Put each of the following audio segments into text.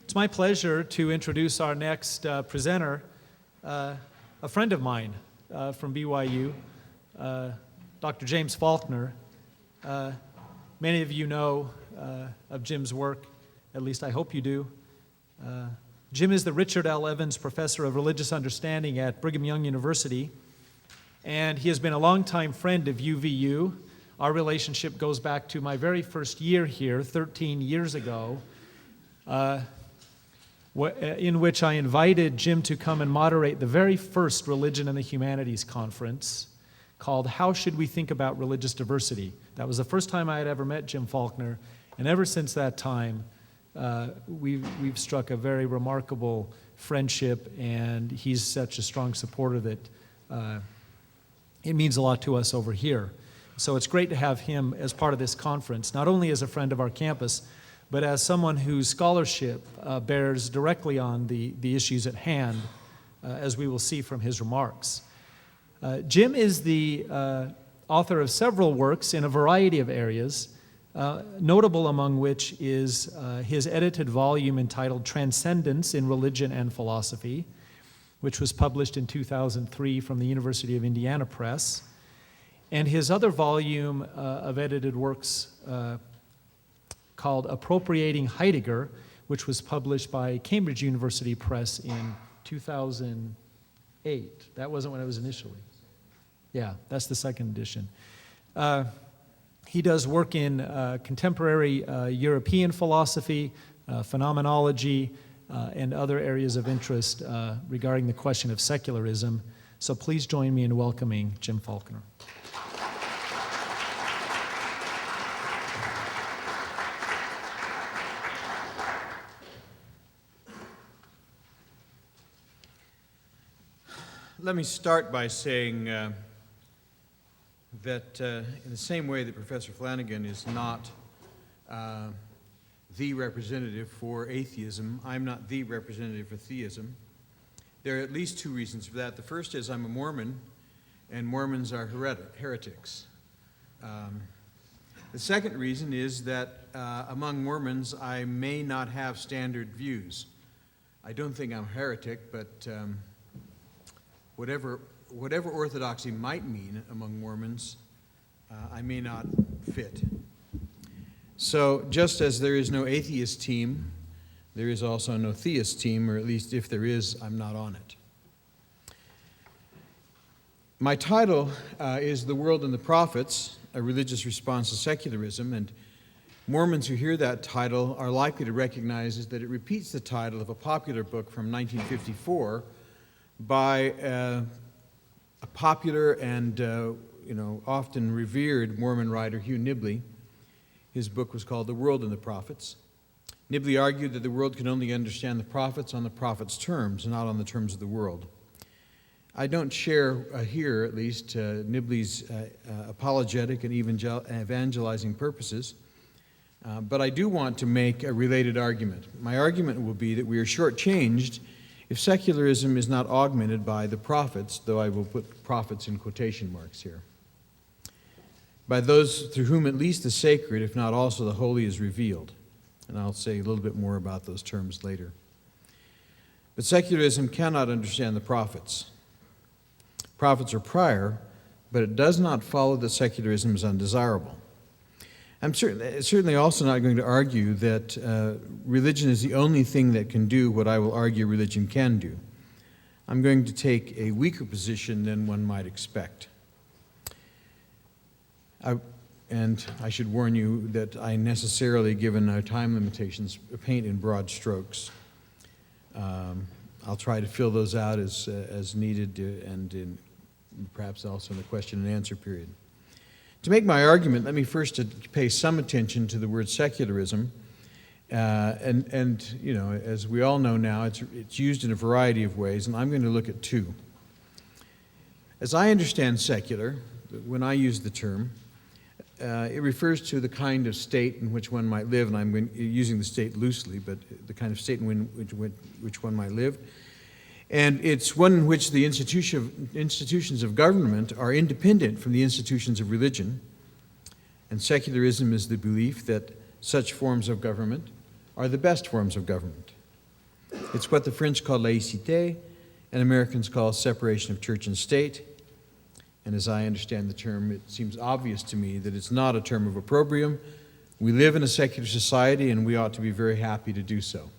It's my pleasure to introduce our next presenter, a friend of mine from BYU, Dr. James Faulconer. Many of you know of Jim's work, at least I hope you do. Jim is the Richard L. Evans Professor of Religious Understanding at Brigham Young University, and he has been a longtime friend of UVU. Our relationship goes back to my very first year here, 13 years ago, in which I invited Jim to come and moderate the very first Religion and the Humanities Conference called How Should We Think About Religious Diversity? That was the first time I had ever met Jim Faulconer, and ever since that time, we've struck a very remarkable friendship, and he's such a strong supporter that it means a lot to us over here. So it's great to have him as part of this conference, not only as a friend of our campus, but as someone whose scholarship bears directly on the issues at hand, as we will see from his remarks. Jim is the author of several works in a variety of areas, notable among which is his edited volume entitled Transcendence in Religion and Philosophy, which was published in 2003 from the University of Indiana Press, and his other volume of edited works called Appropriating Heidegger, which was published by Cambridge University Press in 2008. That wasn't when it was initially. Yeah, that's the second edition. He does work in contemporary European philosophy, phenomenology, and other areas of interest regarding the question of secularism. So please join me in welcoming Jim Faulconer. Let me start by saying that in the same way that Professor Flanagan is not the representative for atheism, I'm not the representative for theism. There are at least two reasons for that. The first is I'm a Mormon, and Mormons are heretics. The second reason is that among Mormons, I may not have standard views. I don't think I'm a heretic, but whatever orthodoxy might mean among Mormons, I may not fit. So just as there is no atheist team, there is also no theist team, or at least if there is, I'm not on it. My title is The World and the Prophets, a religious response to secularism, and Mormons who hear that title are likely to recognize that it repeats the title of a popular book from 1954 by a popular and often revered Mormon writer, Hugh Nibley. His book was called The World and the Prophets. Nibley argued that the world can only understand the prophets on the prophets' terms, not on the terms of the world. I don't share here, at least, Nibley's apologetic and evangelizing purposes, but I do want to make a related argument. My argument will be that we are shortchanged if secularism is not augmented by the prophets, though I will put prophets in quotation marks here, by those through whom at least the sacred, if not also the holy, is revealed. And I'll say a little bit more about those terms later. But secularism cannot understand the prophets. Prophets are prior, but it does not follow that secularism is undesirable. I'm certainly also not going to argue that religion is the only thing that can do what I will argue religion can do. I'm going to take a weaker position than one might expect. And I should warn you that I necessarily, given our time limitations, paint in broad strokes. I'll try to fill those out as needed and perhaps also in the question and answer period. To make my argument, let me first pay some attention to the word secularism. And as we all know now, it's used in a variety of ways, and I'm going to look at two. As I understand secular, when I use the term, it refers to the kind of state in which one might live, and I'm using the state loosely, but the kind of state in which one might live. And it's one in which the institutions of government are independent from the institutions of religion. And secularism is the belief that such forms of government are the best forms of government. It's what the French call laïcité and Americans call separation of church and state. And as I understand the term, it seems obvious to me that it's not a term of opprobrium. We live in a secular society, and we ought to be very happy to do so.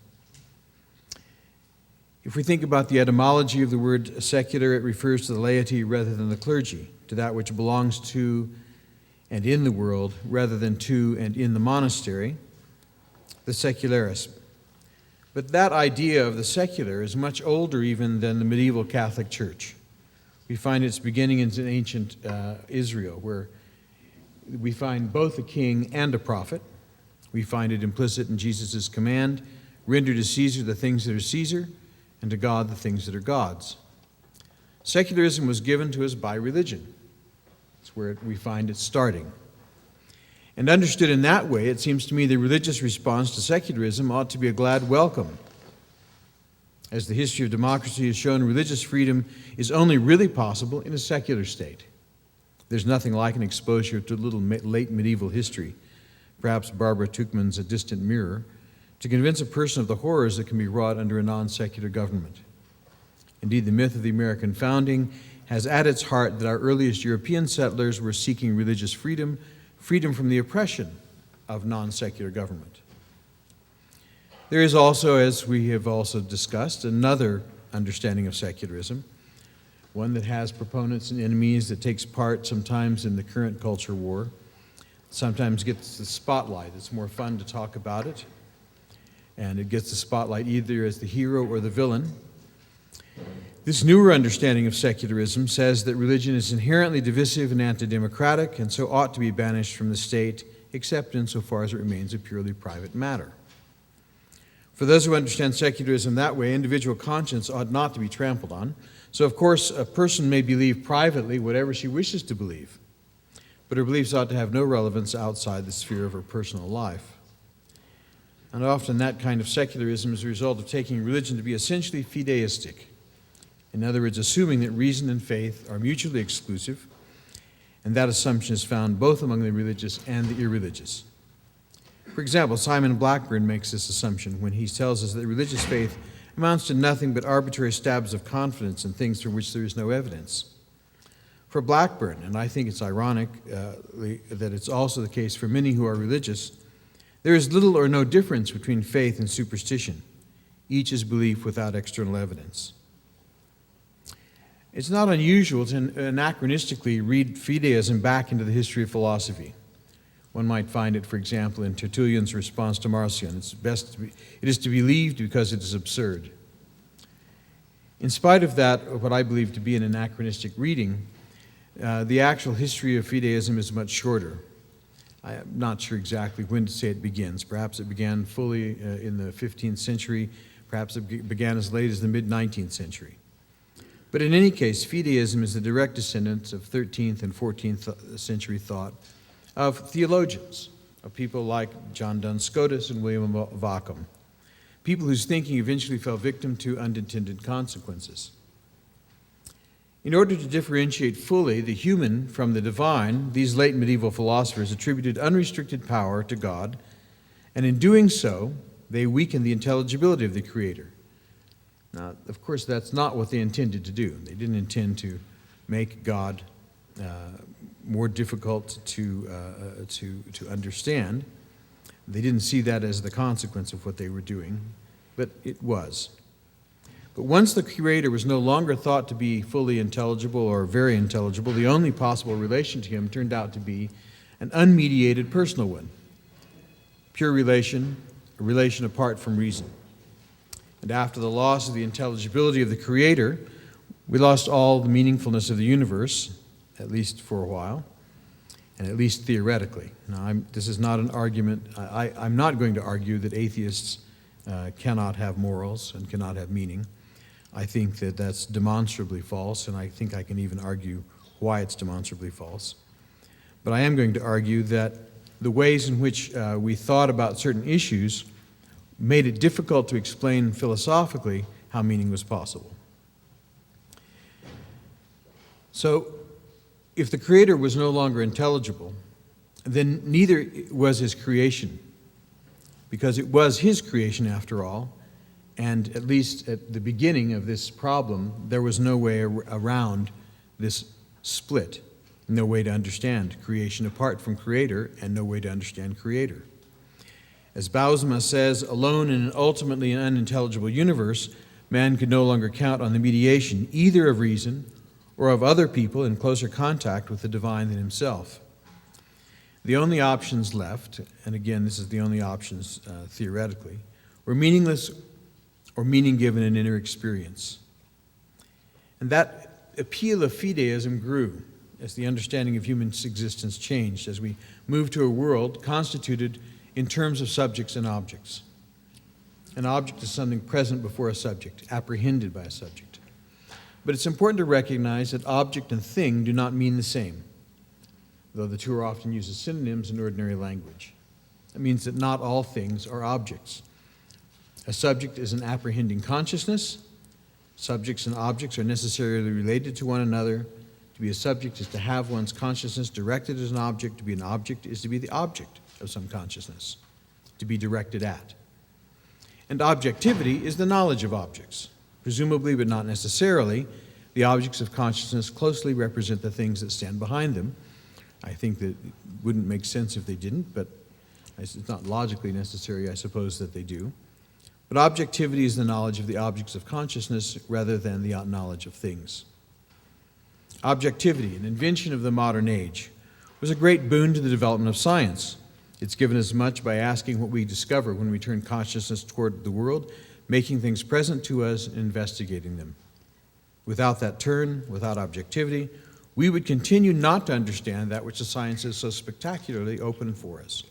If we think about the etymology of the word secular, it refers to the laity rather than the clergy, to that which belongs to and in the world rather than to and in the monastery, the secularism. But that idea of the secular is much older even than the medieval Catholic Church. We find its beginning in ancient Israel, where we find both a king and a prophet. We find it implicit in Jesus' command, render to Caesar the things that are Caesar, and to God the things that are God's. Secularism was given to us by religion. It's where we find it starting. And understood in that way, it seems to me the religious response to secularism ought to be a glad welcome. As the history of democracy has shown, religious freedom is only really possible in a secular state. There's nothing like an exposure to a little late medieval history, perhaps Barbara Tuchman's A Distant Mirror, to convince a person of the horrors that can be wrought under a non-secular government. Indeed, the myth of the American founding has at its heart that our earliest European settlers were seeking religious freedom, freedom from the oppression of non-secular government. There is also, as we have also discussed, another understanding of secularism, one that has proponents and enemies, that takes part sometimes in the current culture war, sometimes gets the spotlight. It's more fun to talk about it, and it gets the spotlight either as the hero or the villain. This newer understanding of secularism says that religion is inherently divisive and anti-democratic, and so ought to be banished from the state, except insofar as it remains a purely private matter. For those who understand secularism that way, individual conscience ought not to be trampled on. So, of course, a person may believe privately whatever she wishes to believe, but her beliefs ought to have no relevance outside the sphere of her personal life. And often that kind of secularism is a result of taking religion to be essentially fideistic. In other words, assuming that reason and faith are mutually exclusive, and that assumption is found both among the religious and the irreligious. For example, Simon Blackburn makes this assumption when he tells us that religious faith amounts to nothing but arbitrary stabs of confidence in things for which there is no evidence. For Blackburn, and I think it's ironic that it's also the case for many who are religious, there is little or no difference between faith and superstition. Each is belief without external evidence. It's not unusual to anachronistically read fideism back into the history of philosophy. One might find it, for example, in Tertullian's response to Marcion. It is to be believed because it is absurd. In spite of that, what I believe to be an anachronistic reading, the actual history of fideism is much shorter. I am not sure exactly when to say it begins. Perhaps it began fully in the 15th century. Perhaps it began as late as the mid-19th century. But in any case, fideism is the direct descendant of 13th and 14th century thought of theologians, of people like John Duns Scotus and William of Ockham, people whose thinking eventually fell victim to unintended consequences. In order to differentiate fully the human from the divine, these late medieval philosophers attributed unrestricted power to God, and in doing so, they weakened the intelligibility of the Creator. Now, of course, that's not what they intended to do. They didn't intend to make God more difficult to understand. They didn't see that as the consequence of what they were doing, but it was. But once the Creator was no longer thought to be fully intelligible or very intelligible, the only possible relation to Him turned out to be an unmediated personal one. Pure relation, a relation apart from reason. And after the loss of the intelligibility of the Creator, we lost all the meaningfulness of the universe, at least for a while, and at least theoretically. Now, this is not an argument. I'm not going to argue that atheists cannot have morals and cannot have meaning. I think that that's demonstrably false, and I think I can even argue why it's demonstrably false. But I am going to argue that the ways in which we thought about certain issues made it difficult to explain philosophically how meaning was possible. So, if the Creator was no longer intelligible, then neither was His creation, because it was His creation after all, And at least at the beginning of this problem, there was no way around this split, no way to understand creation apart from Creator, and no way to understand Creator. As Bausma says, alone in an ultimately unintelligible universe, man could no longer count on the mediation either of reason or of other people in closer contact with the divine than himself. The only options left, and again, this is the only options theoretically, were meaningless or meaning given in inner experience. And that appeal of fideism grew as the understanding of human existence changed, as we moved to a world constituted in terms of subjects and objects. An object is something present before a subject, apprehended by a subject. But it's important to recognize that object and thing do not mean the same, though the two are often used as synonyms in ordinary language. It means that not all things are objects. A subject is an apprehending consciousness. Subjects and objects are necessarily related to one another. To be a subject is to have one's consciousness directed as an object. To be an object is to be the object of some consciousness, to be directed at. And objectivity is the knowledge of objects. Presumably, but not necessarily, the objects of consciousness closely represent the things that stand behind them. I think that it wouldn't make sense if they didn't, but it's not logically necessary, I suppose, that they do. But objectivity is the knowledge of the objects of consciousness rather than the knowledge of things. Objectivity, an invention of the modern age, was a great boon to the development of science. It's given us much by asking what we discover when we turn consciousness toward the world, making things present to us and investigating them. Without that turn, without objectivity, we would continue not to understand that which the science has so spectacularly opened for us.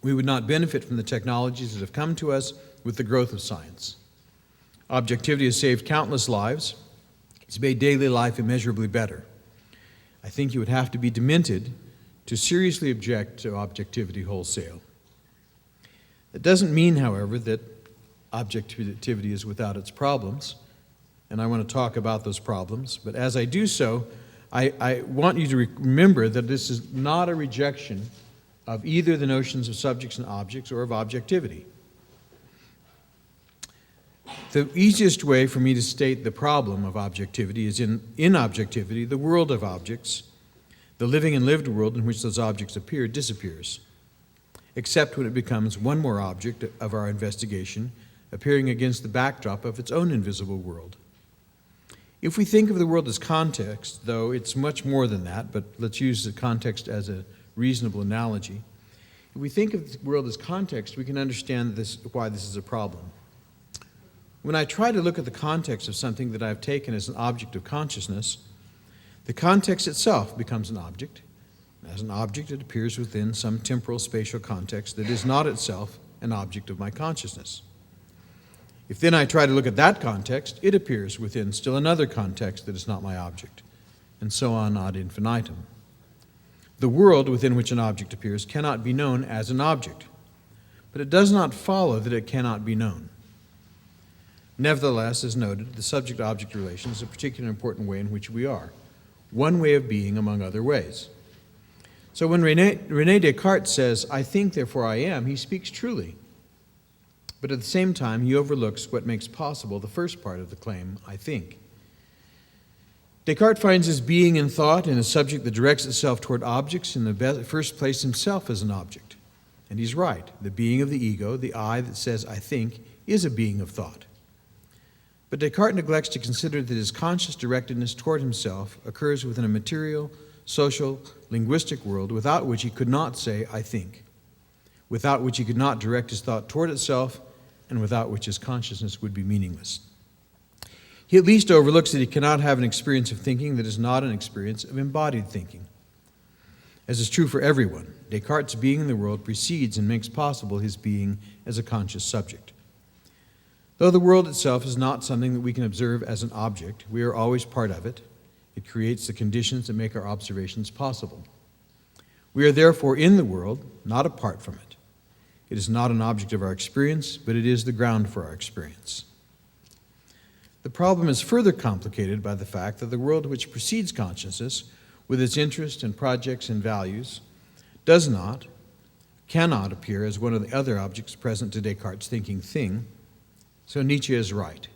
We would not benefit from the technologies that have come to us with the growth of science. Objectivity has saved countless lives. It's made daily life immeasurably better. I think you would have to be demented to seriously object to objectivity wholesale. It doesn't mean, however, that objectivity is without its problems, and I want to talk about those problems. But as I do so, I want you to remember that this is not a rejection of either the notions of subjects and objects or of objectivity. The easiest way for me to state the problem of objectivity is in objectivity, the world of objects, the living and lived world in which those objects appear, disappears, except when it becomes one more object of our investigation, appearing against the backdrop of its own invisible world. If we think of the world as context, though it's much more than that, but let's use the context as a reasonable analogy. If we think of the world as context, we can understand why this is a problem. When I try to look at the context of something that I've taken as an object of consciousness, the context itself becomes an object. As an object, it appears within some temporal spatial context that is not itself an object of my consciousness. If then I try to look at that context, it appears within still another context that is not my object, and so on ad infinitum. The world within which an object appears cannot be known as an object, but it does not follow that it cannot be known. Nevertheless, as noted, the subject-object relation is a particularly important way in which we are, one way of being among other ways. So when René Descartes says, "I think, therefore I am," he speaks truly. But at the same time, he overlooks what makes possible the first part of the claim, "I think." Descartes finds his being in thought in a subject that directs itself toward objects in the first place himself as an object. And he's right. The being of the ego, the I that says, "I think," is a being of thought. But Descartes neglects to consider that his conscious directedness toward himself occurs within a material, social, linguistic world without which he could not say, "I think," without which he could not direct his thought toward itself, and without which his consciousness would be meaningless. He at least overlooks that he cannot have an experience of thinking that is not an experience of embodied thinking. As is true for everyone, Descartes' being in the world precedes and makes possible his being as a conscious subject. Though the world itself is not something that we can observe as an object, we are always part of it. It creates the conditions that make our observations possible. We are therefore in the world, not apart from it. It is not an object of our experience, but it is the ground for our experience. The problem is further complicated by the fact that the world which precedes consciousness, with its interests and projects and values, does not, cannot appear as one of the other objects present to Descartes' thinking thing, so Nietzsche is right.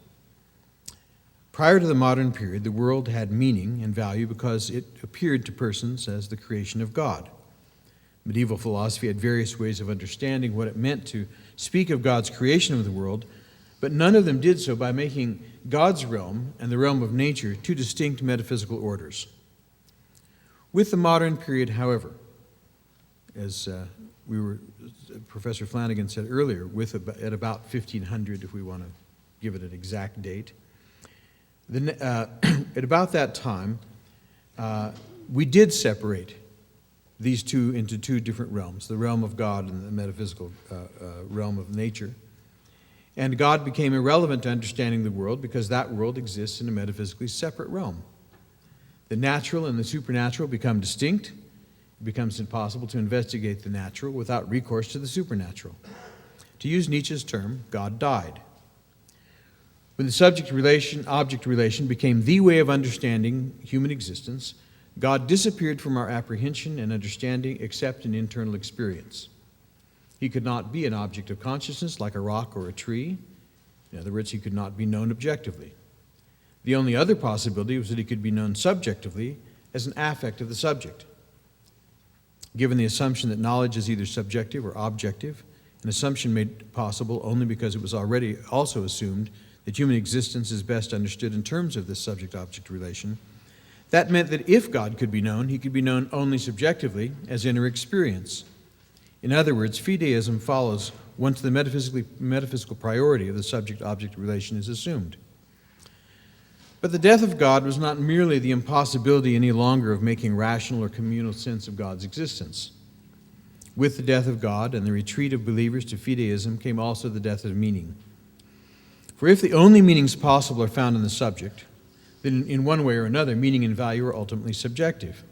Prior to the modern period, the world had meaning and value because it appeared to persons as the creation of God. Medieval philosophy had various ways of understanding what it meant to speak of God's creation of the world, but none of them did so by making God's realm and the realm of nature two distinct metaphysical orders. With the modern period, however, as Professor Flanagan said earlier, at about 1500, if we want to give it an exact date, at about that time, we did separate these two into two different realms, the realm of God and the metaphysical realm of nature. And God became irrelevant to understanding the world because that world exists in a metaphysically separate realm. The natural and the supernatural become distinct. It becomes impossible to investigate the natural without recourse to the supernatural. To use Nietzsche's term, God died. When the subject-object relation became the way of understanding human existence, God disappeared from our apprehension and understanding except in internal experience. He could not be an object of consciousness like a rock or a tree. In other words, he could not be known objectively. The only other possibility was that he could be known subjectively as an affect of the subject. Given the assumption that knowledge is either subjective or objective, an assumption made possible only because it was already also assumed that human existence is best understood in terms of this subject-object relation, that meant that if God could be known, he could be known only subjectively as inner experience. In other words, fideism follows once the metaphysical priority of the subject-object relation is assumed. But the death of God was not merely the impossibility any longer of making rational or communal sense of God's existence. With the death of God and the retreat of believers to fideism came also the death of meaning. For if the only meanings possible are found in the subject, then in one way or another, meaning and value are ultimately subjective.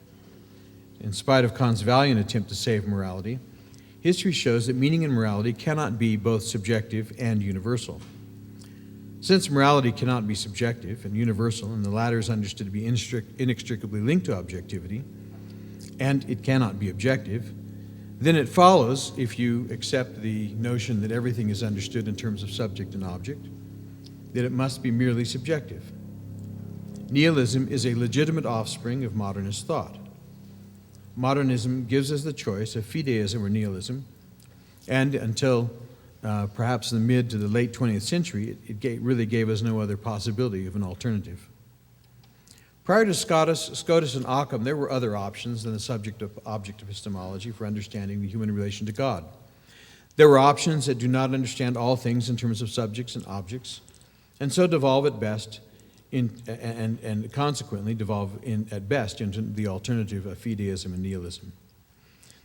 In spite of Kant's valiant attempt to save morality, history shows that meaning and morality cannot be both subjective and universal. Since morality cannot be subjective and universal, and the latter is understood to be inextricably linked to objectivity, and it cannot be objective, then it follows, if you accept the notion that everything is understood in terms of subject and object, that it must be merely subjective. Nihilism is a legitimate offspring of modernist thought. Modernism gives us the choice of fideism or nihilism, and until perhaps in the mid to the late 20th century, it really gave us no other possibility of an alternative. Prior to Scotus and Occam, there were other options than the subject-object epistemology for understanding the human relation to God. There were options that do not understand all things in terms of subjects and objects, and so devolve at best and consequently devolve at best into the alternative of fideism and nihilism.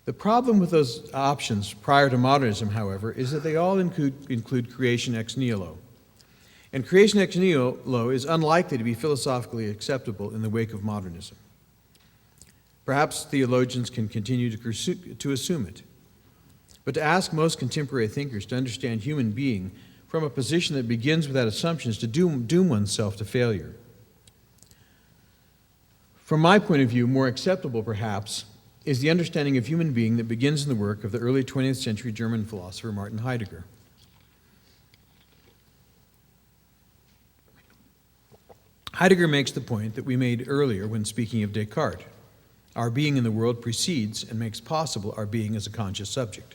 The problem with those options prior to modernism, however, is that they all include creation ex nihilo. And creation ex nihilo is unlikely to be philosophically acceptable in the wake of modernism. Perhaps theologians can continue to assume it. But to ask most contemporary thinkers to understand human being from a position that begins with that assumption is to doom oneself to failure. From my point of view, more acceptable perhaps is the understanding of human being that begins in the work of the early 20th century German philosopher Martin Heidegger. Heidegger makes the point that we made earlier when speaking of Descartes. Our being in the world precedes and makes possible our being as a conscious subject.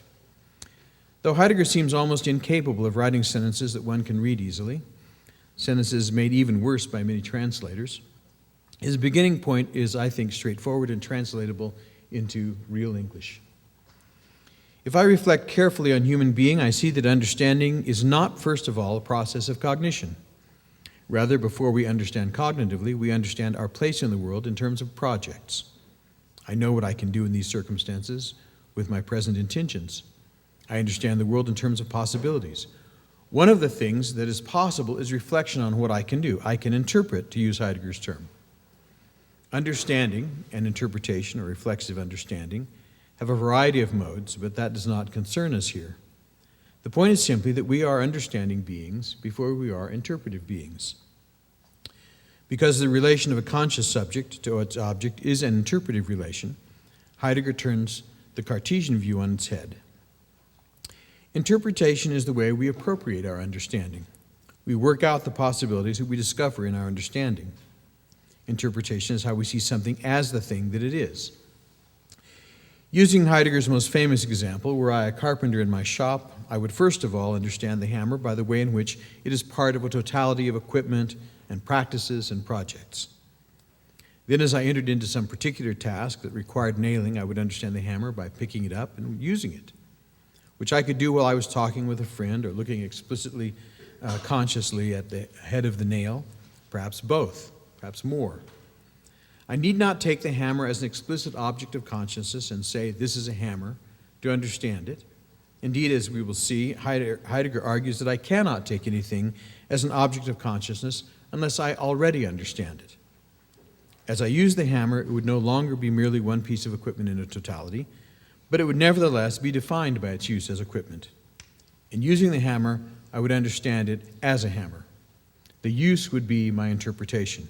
Though Heidegger seems almost incapable of writing sentences that one can read easily, sentences made even worse by many translators, his beginning point is, I think, straightforward and translatable into real English. If I reflect carefully on human being, I see that understanding is not, first of all, a process of cognition. Rather, before we understand cognitively, we understand our place in the world in terms of projects. I know what I can do in these circumstances with my present intentions. I understand the world in terms of possibilities. One of the things that is possible is reflection on what I can do. I can interpret, to use Heidegger's term. Understanding and interpretation, or reflexive understanding, have a variety of modes, but that does not concern us here. The point is simply that we are understanding beings before we are interpretive beings. Because the relation of a conscious subject to its object is an interpretive relation, Heidegger turns the Cartesian view on its head. Interpretation is the way we appropriate our understanding. We work out the possibilities that we discover in our understanding. Interpretation is how we see something as the thing that it is. Using Heidegger's most famous example, were I a carpenter in my shop, I would first of all understand the hammer by the way in which it is part of a totality of equipment and practices and projects. Then as I entered into some particular task that required nailing, I would understand the hammer by picking it up and using it, which I could do while I was talking with a friend or looking explicitly, consciously at the head of the nail, perhaps both, perhaps more. I need not take the hammer as an explicit object of consciousness and say, this is a hammer, to understand it. Indeed, as we will see, Heidegger argues that I cannot take anything as an object of consciousness unless I already understand it. As I use the hammer, it would no longer be merely one piece of equipment in a totality, but it would nevertheless be defined by its use as equipment. In using the hammer, I would understand it as a hammer. The use would be my interpretation.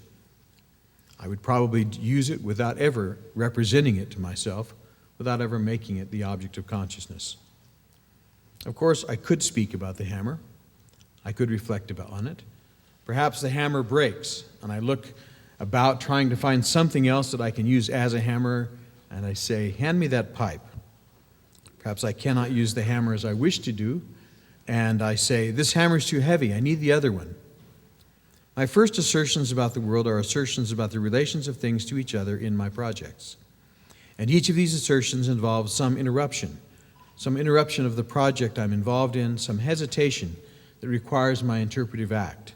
I would probably use it without ever representing it to myself, without ever making it the object of consciousness. Of course, I could speak about the hammer. I could reflect on it. Perhaps the hammer breaks, and I look about trying to find something else that I can use as a hammer, and I say, hand me that pipe. Perhaps I cannot use the hammer as I wish to do, and I say, this hammer is too heavy, I need the other one. My first assertions about the world are assertions about the relations of things to each other in my projects. And each of these assertions involves some interruption of the project I'm involved in, some hesitation that requires my interpretive act.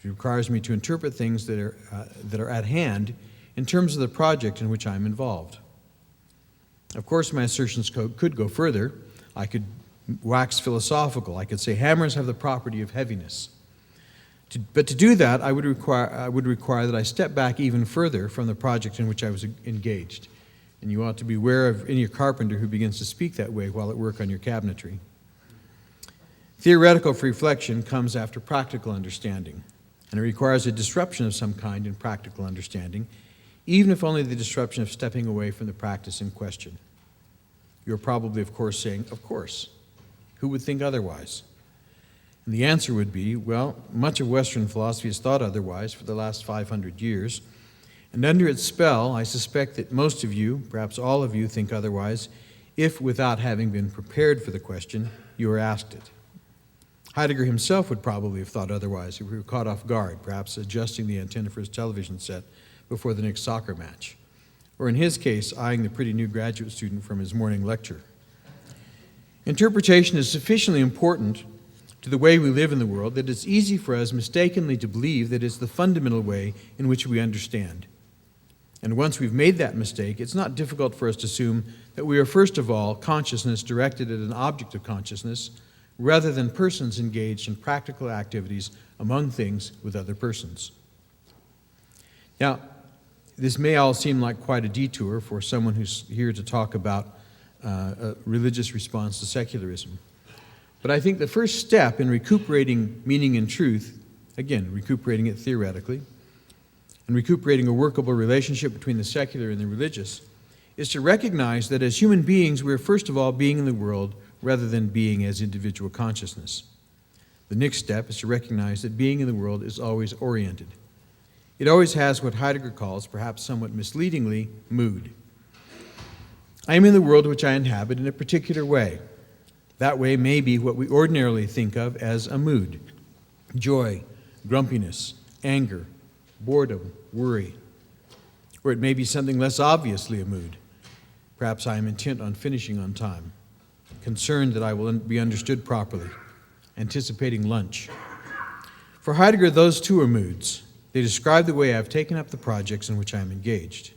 It requires me to interpret things that are at hand in terms of the project in which I'm involved. Of course, my assertions could go further. I could wax philosophical. I could say hammers have the property of heaviness. But to do that, I would require that I step back even further from the project in which I was engaged. And you ought to be aware of any carpenter who begins to speak that way while at work on your cabinetry. Theoretical reflection comes after practical understanding, and it requires a disruption of some kind in practical understanding, even if only the disruption of stepping away from the practice in question. You're probably, of course, saying, of course. Who would think otherwise? And the answer would be, well, much of Western philosophy has thought otherwise for the last 500 years, and under its spell, I suspect that most of you, perhaps all of you, think otherwise, if without having been prepared for the question, you were asked it. Heidegger himself would probably have thought otherwise if he were caught off guard, perhaps adjusting the antenna for his television set before the next soccer match, or in his case, eyeing the pretty new graduate student from his morning lecture. Interpretation is sufficiently important to the way we live in the world that it's easy for us mistakenly to believe that it's the fundamental way in which we understand. And once we've made that mistake, it's not difficult for us to assume that we are, first of all, consciousness directed at an object of consciousness, rather than persons engaged in practical activities among things with other persons. Now, this may all seem like quite a detour for someone who's here to talk about a religious response to secularism. But I think the first step in recuperating meaning and truth, again, recuperating it theoretically, and recuperating a workable relationship between the secular and the religious, is to recognize that as human beings, we are first of all being in the world rather than being as individual consciousness. The next step is to recognize that being in the world is always oriented. It always has what Heidegger calls, perhaps somewhat misleadingly, mood. I am in the world which I inhabit in a particular way. That way may be what we ordinarily think of as a mood: joy, grumpiness, anger, boredom, worry. Or it may be something less obviously a mood. Perhaps I am intent on finishing on time, concerned that I will be understood properly, anticipating lunch. For Heidegger, those too are moods. They describe the way I've taken up the projects in which I am engaged.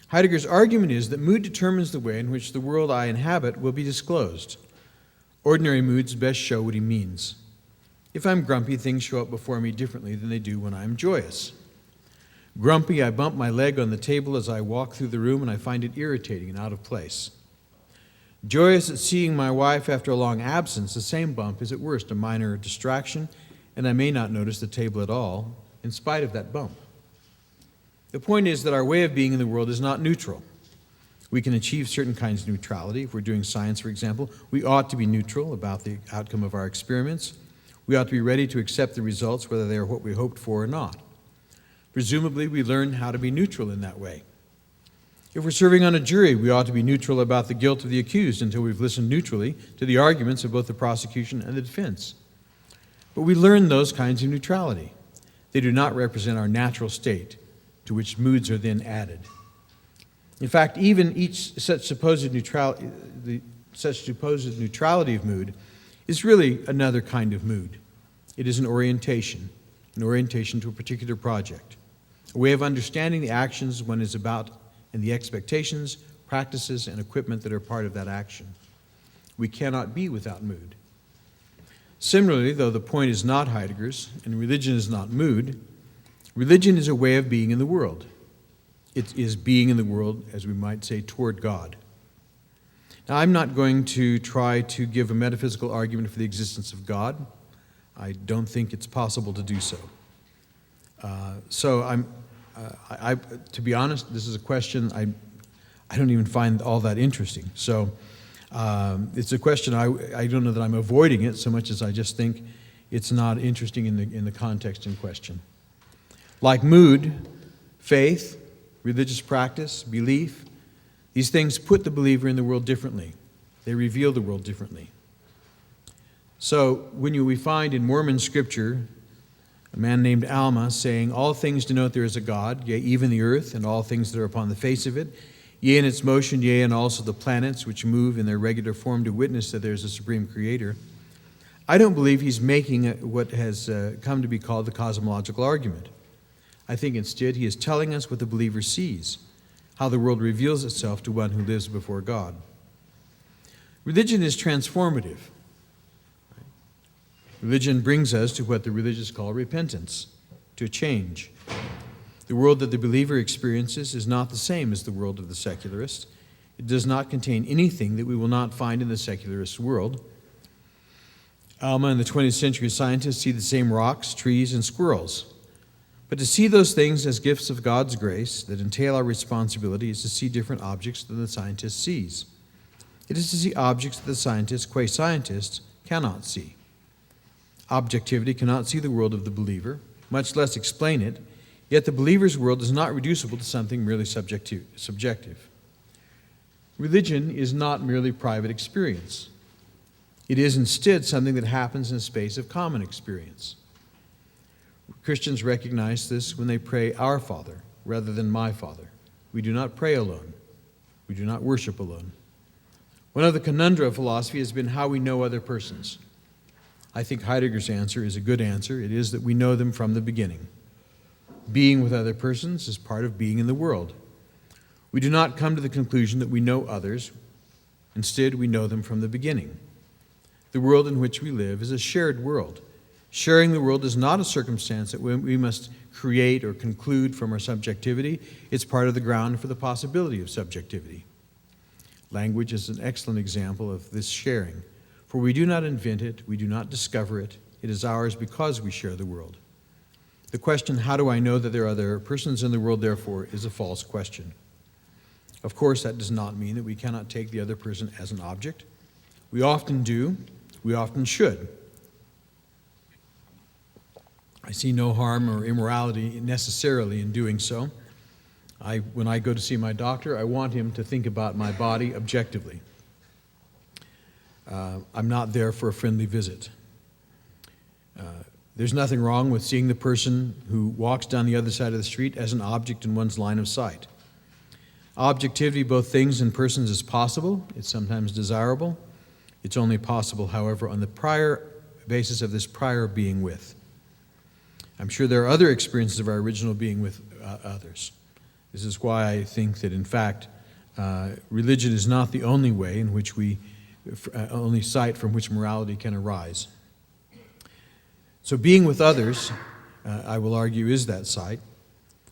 Heidegger's argument is that mood determines the way in which the world I inhabit will be disclosed. Ordinary moods best show what he means. If I'm grumpy, things show up before me differently than they do when I'm joyous. Grumpy, I bump my leg on the table as I walk through the room, and I find it irritating and out of place. Joyous at seeing my wife after a long absence, the same bump is at worst a minor distraction, and I may not notice the table at all, in spite of that bump. The point is that our way of being in the world is not neutral. We can achieve certain kinds of neutrality. If we're doing science, for example, we ought to be neutral about the outcome of our experiments. We ought to be ready to accept the results, whether they are what we hoped for or not. Presumably, we learn how to be neutral in that way. If we're serving on a jury, we ought to be neutral about the guilt of the accused until we've listened neutrally to the arguments of both the prosecution and the defense. But we learn those kinds of neutrality. They do not represent our natural state, to which moods are then added. In fact, even each such supposed neutrality of mood is really another kind of mood. It is an orientation to a particular project, a way of understanding the actions one is about and the expectations, practices, and equipment that are part of that action. We cannot be without mood. Similarly, though the point is not Heidegger's, and religion is not mood, religion is a way of being in the world. It is being in the world, as we might say, toward God. Now, I'm not going to try to give a metaphysical argument for the existence of God. I don't think it's possible to do so. To be honest, this is a question I don't even find all that interesting. So it's a question I don't know that I'm avoiding it so much as I just think it's not interesting in the context in question. Like mood, faith, religious practice, belief, these things put the believer in the world differently. They reveal the world differently. So when we find in Mormon scripture a man named Alma saying, "All things denote there is a God, yea, even the earth, and all things that are upon the face of it, yea, in its motion, yea, and also the planets which move in their regular form to witness that there is a supreme creator," I don't believe he's making what has come to be called the cosmological argument. I think instead he is telling us what the believer sees, how the world reveals itself to one who lives before God. Religion is transformative. Religion brings us to what the religious call repentance, to a change. The world that the believer experiences is not the same as the world of the secularist. It does not contain anything that we will not find in the secularist world. Alma and the 20th century scientists see the same rocks, trees, and squirrels. But to see those things as gifts of God's grace that entail our responsibility is to see different objects than the scientist sees. It is to see objects that the scientist, qua scientist, cannot see. Objectivity cannot see the world of the believer, much less explain it, yet the believer's world is not reducible to something merely subjective. Religion is not merely private experience. It is instead something that happens in a space of common experience. Christians recognize this when they pray, "Our Father," rather than "My Father." We do not pray alone. We do not worship alone. One of the conundra of philosophy has been how we know other persons. I think Heidegger's answer is a good answer. It is that we know them from the beginning. Being with other persons is part of being in the world. We do not come to the conclusion that we know others. Instead, we know them from the beginning. The world in which we live is a shared world. Sharing the world is not a circumstance that we must create or conclude from our subjectivity. It's part of the ground for the possibility of subjectivity. Language is an excellent example of this sharing. For we do not invent it, we do not discover it. It is ours because we share the world. The question, how do I know that there are other persons in the world, therefore, is a false question. Of course, that does not mean that we cannot take the other person as an object. We often do. We often should. I see no harm or immorality necessarily in doing so. When I go to see my doctor, I want him to think about my body objectively. I'm not there for a friendly visit. There's nothing wrong with seeing the person who walks down the other side of the street as an object in one's line of sight. Objectivity, both things and persons, is possible. It's sometimes desirable. It's only possible, however, on the prior basis of this prior being with. I'm sure there are other experiences of our original being with others. This is why I think that, in fact, religion is not the only way in which only site from which morality can arise. So being with others, I will argue, is that site.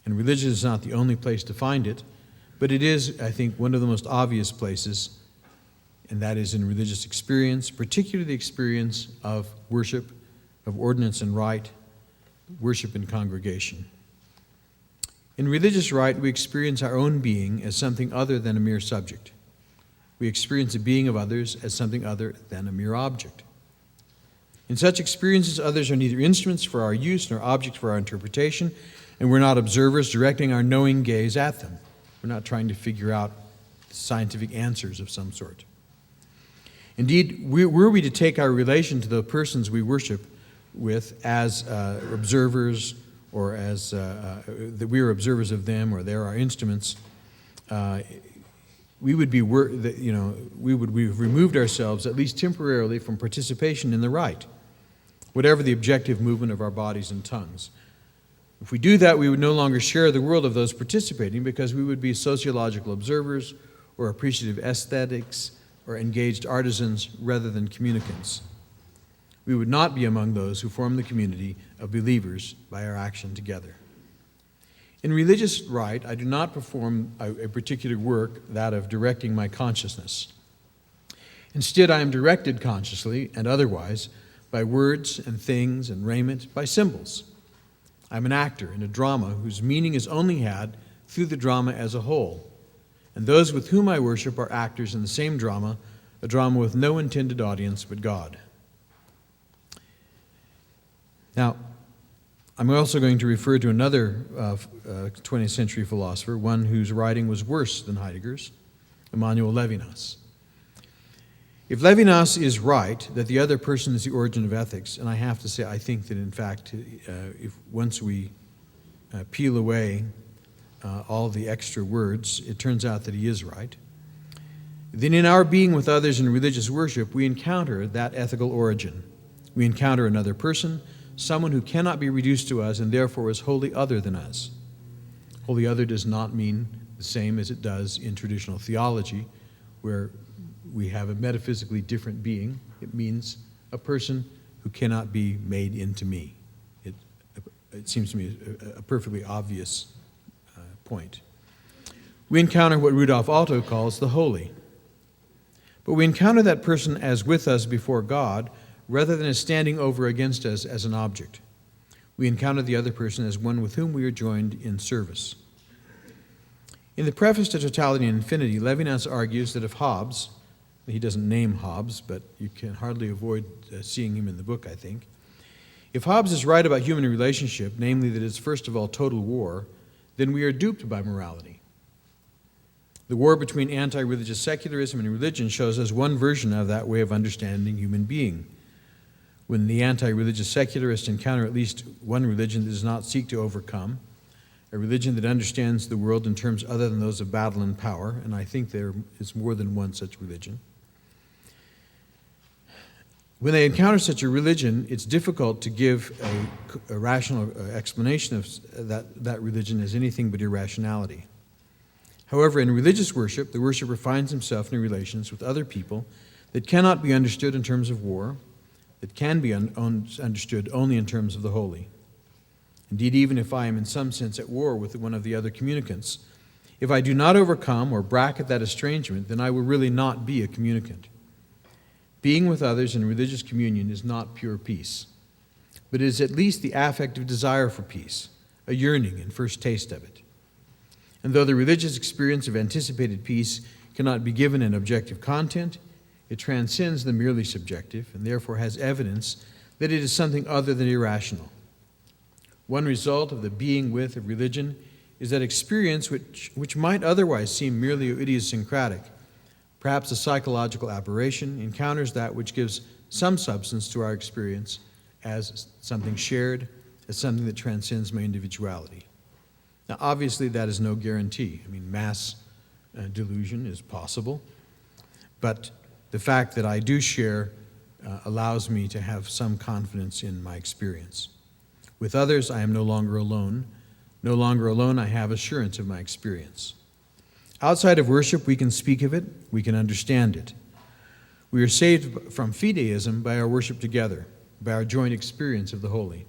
And religion is not the only place to find it, but it is, I think, one of the most obvious places, and that is in religious experience, particularly the experience of worship, of ordinance and rite, worship in congregation. In religious rite, we experience our own being as something other than a mere subject. We experience the being of others as something other than a mere object. In such experiences, others are neither instruments for our use nor objects for our interpretation, and we're not observers directing our knowing gaze at them. We're not trying to figure out scientific answers of some sort. Indeed, were we to take our relation to the persons we worship with as observers, or as that we are observers of them, or they're our instruments, we would we've removed ourselves, at least temporarily, from participation in the rite, whatever the objective movement of our bodies and tongues. If we do that, we would no longer share the world of those participating, because we would be sociological observers or appreciative aesthetics or engaged artisans rather than communicants. We would not be among those who form the community of believers by our action together. In religious rite, I do not perform a particular work, that of directing my consciousness. Instead, I am directed consciously and otherwise by words and things and raiment, by symbols. I'm an actor in a drama whose meaning is only had through the drama as a whole. And those with whom I worship are actors in the same drama, a drama with no intended audience but God. Now, I'm also going to refer to another 20th century philosopher, one whose writing was worse than Heidegger's, Emmanuel Levinas. If Levinas is right that the other person is the origin of ethics, and I have to say I think that in fact once we peel away all the extra words, it turns out that he is right, then in our being with others in religious worship, we encounter that ethical origin. We encounter another person, someone who cannot be reduced to us and therefore is wholly other than us. Wholly other does not mean the same as it does in traditional theology, where we have a metaphysically different being. It means a person who cannot be made into me. It seems to me a perfectly obvious point. We encounter what Rudolf Otto calls the holy. But we encounter that person as with us before God, rather than as standing over against us as an object. We encounter the other person as one with whom we are joined in service. In the preface to Totality and Infinity, Levinas argues that if Hobbes, he doesn't name Hobbes, but you can hardly avoid seeing him in the book, I think. If Hobbes is right about human relationship, namely that it's first of all total war, then we are duped by morality. The war between anti-religious secularism and religion shows us one version of that way of understanding human being. When the anti-religious secularists encounter at least one religion that does not seek to overcome, a religion that understands the world in terms other than those of battle and power, and I think there is more than one such religion. When they encounter such a religion, it's difficult to give a rational explanation of that religion as anything but irrationality. However, in religious worship, the worshiper finds himself in relations with other people that cannot be understood in terms of war, that can be understood only in terms of the holy. Indeed, even if I am in some sense at war with one of the other communicants, if I do not overcome or bracket that estrangement, then I will really not be a communicant. Being with others in religious communion is not pure peace, but it is at least the affective desire for peace, a yearning and first taste of it. And though the religious experience of anticipated peace cannot be given an objective content, it transcends the merely subjective and therefore has evidence that it is something other than irrational. One result of the being with of religion is that experience which might otherwise seem merely idiosyncratic, perhaps a psychological aberration, encounters that which gives some substance to our experience as something shared, as something that transcends my individuality. Now, obviously, that is no guarantee. I mean, mass delusion is possible, but the fact that I do share allows me to have some confidence in my experience. With others, I am no longer alone. No longer alone, I have assurance of my experience. Outside of worship, we can speak of it, we can understand it. We are saved from fideism by our worship together, by our joint experience of the holy.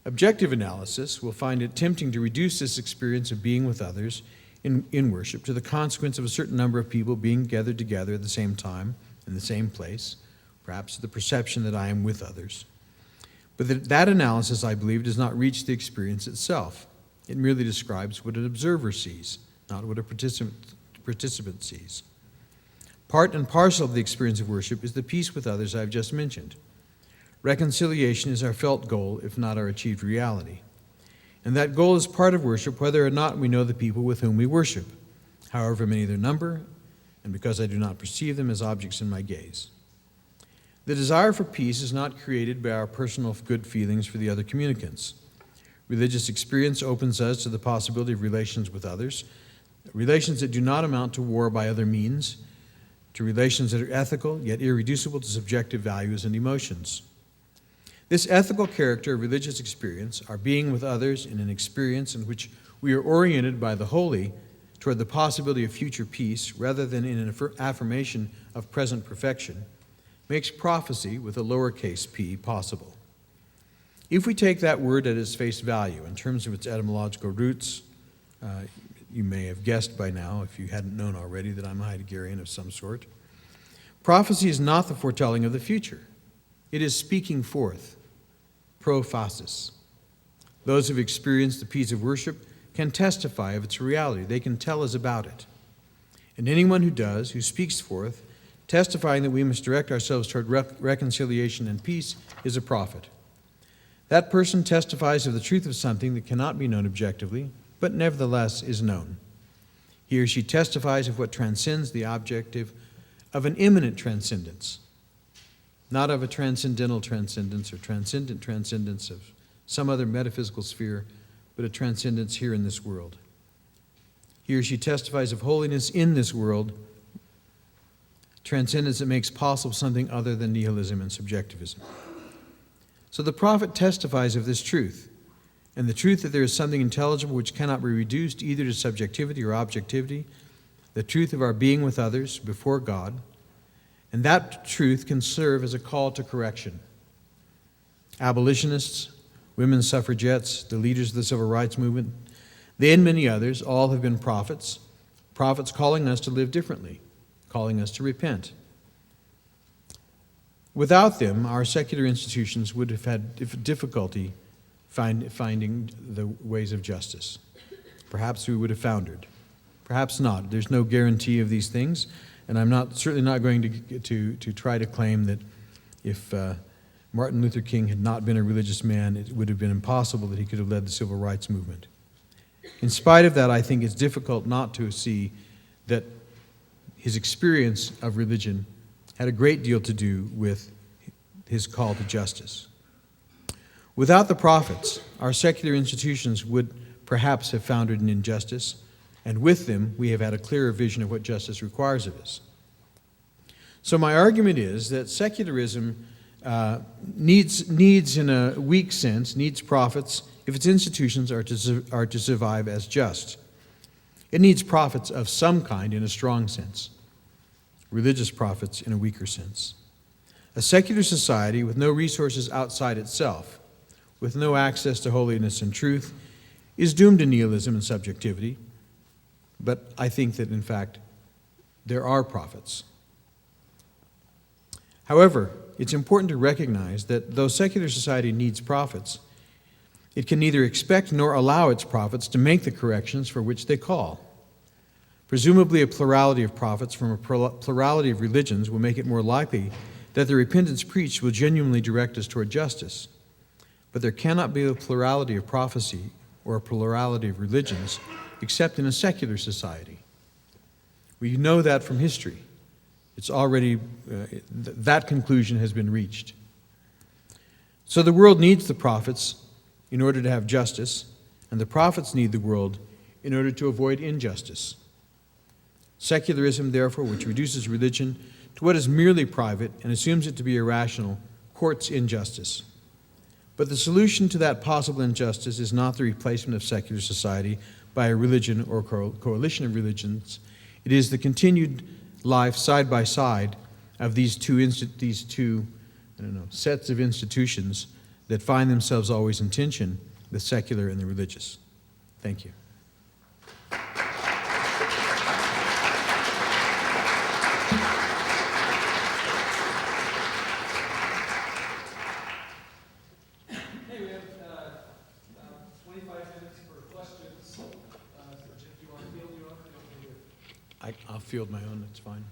Objective analysis will find it tempting to reduce this experience of being with others in worship to the consequence of a certain number of people being gathered together at the same time, in the same place, perhaps the perception that I am with others. But that analysis, I believe, does not reach the experience itself. It merely describes what an observer sees, not what a participant sees. Part and parcel of the experience of worship is the peace with others I've just mentioned. Reconciliation is our felt goal, if not our achieved reality. And that goal is part of worship, whether or not we know the people with whom we worship, however many their number, and because I do not perceive them as objects in my gaze. The desire for peace is not created by our personal good feelings for the other communicants. Religious experience opens us to the possibility of relations with others, relations that do not amount to war by other means, to relations that are ethical yet irreducible to subjective values and emotions. This ethical character of religious experience, our being with others in an experience in which we are oriented by the holy toward the possibility of future peace rather than in an affirmation of present perfection, makes prophecy with a lowercase p possible. If we take that word at its face value in terms of its etymological roots, you may have guessed by now, if you hadn't known already, that I'm a Heideggerian of some sort. Prophecy is not the foretelling of the future. It is speaking forth, prophasis. Those who've experienced the peace of worship can testify of its reality. They can tell us about it. And anyone who does, who speaks forth, testifying that we must direct ourselves toward reconciliation and peace, is a prophet. That person testifies of the truth of something that cannot be known objectively, but nevertheless is known. He or she testifies of what transcends the objective, of an immanent transcendence, not of a transcendental transcendence or transcendent transcendence of some other metaphysical sphere, but a transcendence here in this world. He or she testifies of holiness in this world, transcendence that makes possible something other than nihilism and subjectivism. So the prophet testifies of this truth, and the truth that there is something intelligible which cannot be reduced either to subjectivity or objectivity, the truth of our being with others before God, and that truth can serve as a call to correction. Abolitionists, women's suffragettes, the leaders of the civil rights movement, they and many others, all have been prophets calling us to live differently, calling us to repent. Without them, our secular institutions would have had difficulty finding the ways of justice. Perhaps we would have foundered. Perhaps not. There's no guarantee of these things, and I'm certainly not going to try to claim that if Martin Luther King had not been a religious man, it would have been impossible that he could have led the civil rights movement. In spite of that, I think it's difficult not to see that his experience of religion had a great deal to do with his call to justice. Without the prophets, our secular institutions would perhaps have foundered in injustice, and with them, we have had a clearer vision of what justice requires of us. So my argument is that secularism needs, in a weak sense, needs prophets if its institutions are to survive as just. It needs prophets of some kind in a strong sense, religious prophets in a weaker sense. A secular society with no resources outside itself, with no access to holiness and truth, is doomed to nihilism and subjectivity. But I think that, in fact, there are prophets. However, it's important to recognize that though secular society needs prophets, it can neither expect nor allow its prophets to make the corrections for which they call. Presumably, a plurality of prophets from a plurality of religions will make it more likely that the repentance preached will genuinely direct us toward justice. But there cannot be a plurality of prophecy or a plurality of religions except in a secular society. We know that from history. It's already, that conclusion has been reached. So the world needs the prophets in order to have justice, and the prophets need the world in order to avoid injustice. Secularism, therefore, which reduces religion to what is merely private and assumes it to be irrational, courts injustice. But the solution to that possible injustice is not the replacement of secular society by a religion or coalition of religions. It is the continued life side by side of these two sets of institutions that find themselves always in tension, the secular and the religious. Thank you. Hey, we have 25 minutes for questions. I'll field my own, that's fine.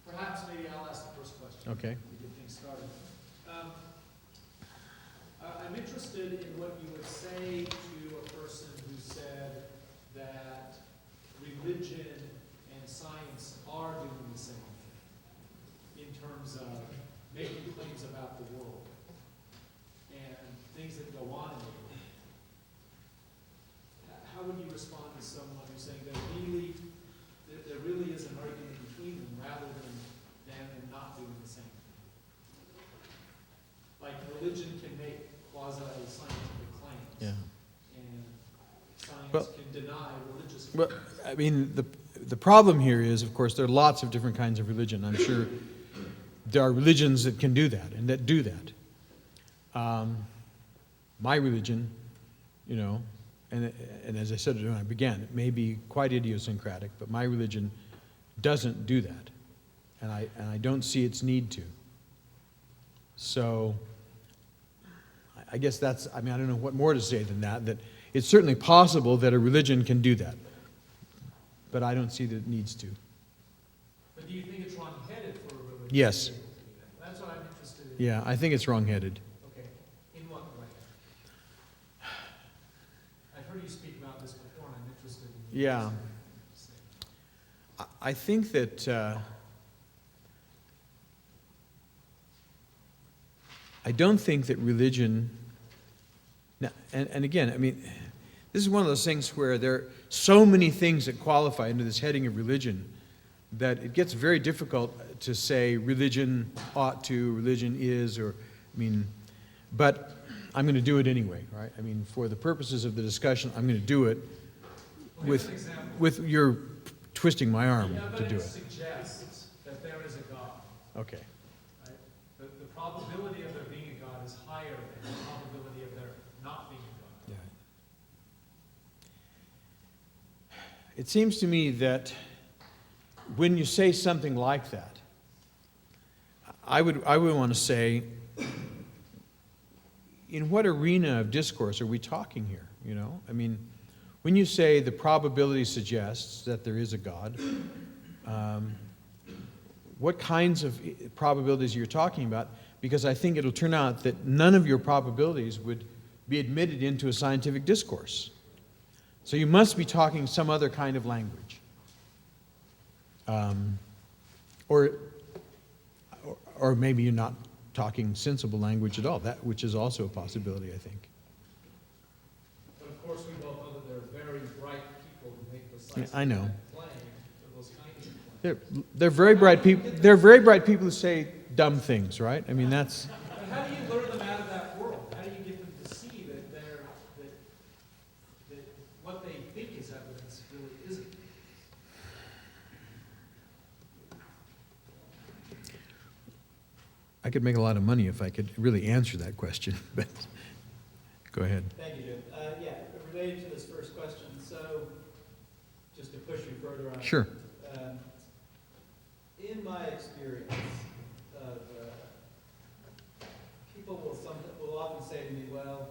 Perhaps maybe I'll ask the first question. Okay. To get things started. I'm interested in what you would say to a person who said that religion and science are doing the same thing in terms of making claims about the world and things that go on in the world. How would you respond to someone who's saying that there really is an argument between them rather than them not doing the same thing? Like religion can make quasi-scientific claims, Yeah. and science Well- can deny religious claims. Well, I mean, the problem here is, of course, there are lots of different kinds of religion. I'm sure there are religions that can do that and that do that. My religion, you know, and as I said when I began, it may be quite idiosyncratic, but my religion doesn't do that, and I don't see its need to. So I guess I don't know what more to say than that it's certainly possible that a religion can do that, but I don't see that it needs to. But do you think it's wrong-headed for a religion? Yes. to be able to do that? That's what I'm interested in. Yeah, I think it's wrong-headed. Okay. In what way? I've heard you speak about this before, and I'm interested in Yeah. I think that I don't think that religion, now, and again, I mean, this is one of those things where there are so many things that qualify under this heading of religion that it gets very difficult to say religion ought to, religion is, or, I mean, but I'm going to do it anyway, right? I mean, for the purposes of the discussion, I'm going to do it with your twisting my arm to do it it. suggests that there is a God, Okay. right? The probability of there being a God is higher than the probability of there not being a God. Yeah. It seems to me that when you say something like that, I would want to say, in what arena of discourse are we talking here? You know, I mean, when you say the probability suggests that there is a God, what kinds of probabilities you're talking about? Because I think it'll turn out that none of your probabilities would be admitted into a scientific discourse. So you must be talking some other kind of language. Or maybe you're not talking sensible language at all, that which is also a possibility, I think. But of course, we both know that there are very bright people who make precisely I know. that claim, or those kinds of claims. They're very bright people. They're very bright people who say dumb things, right? I mean, that's. But how do you lure them out of that world? How do you get them to see that what they think is evidence really isn't? I could make a lot of money if I could really answer that question, but go ahead. Thank you, Jim. Related to this first question, so just to push you further on. Sure. In my experience, people will often say to me, well,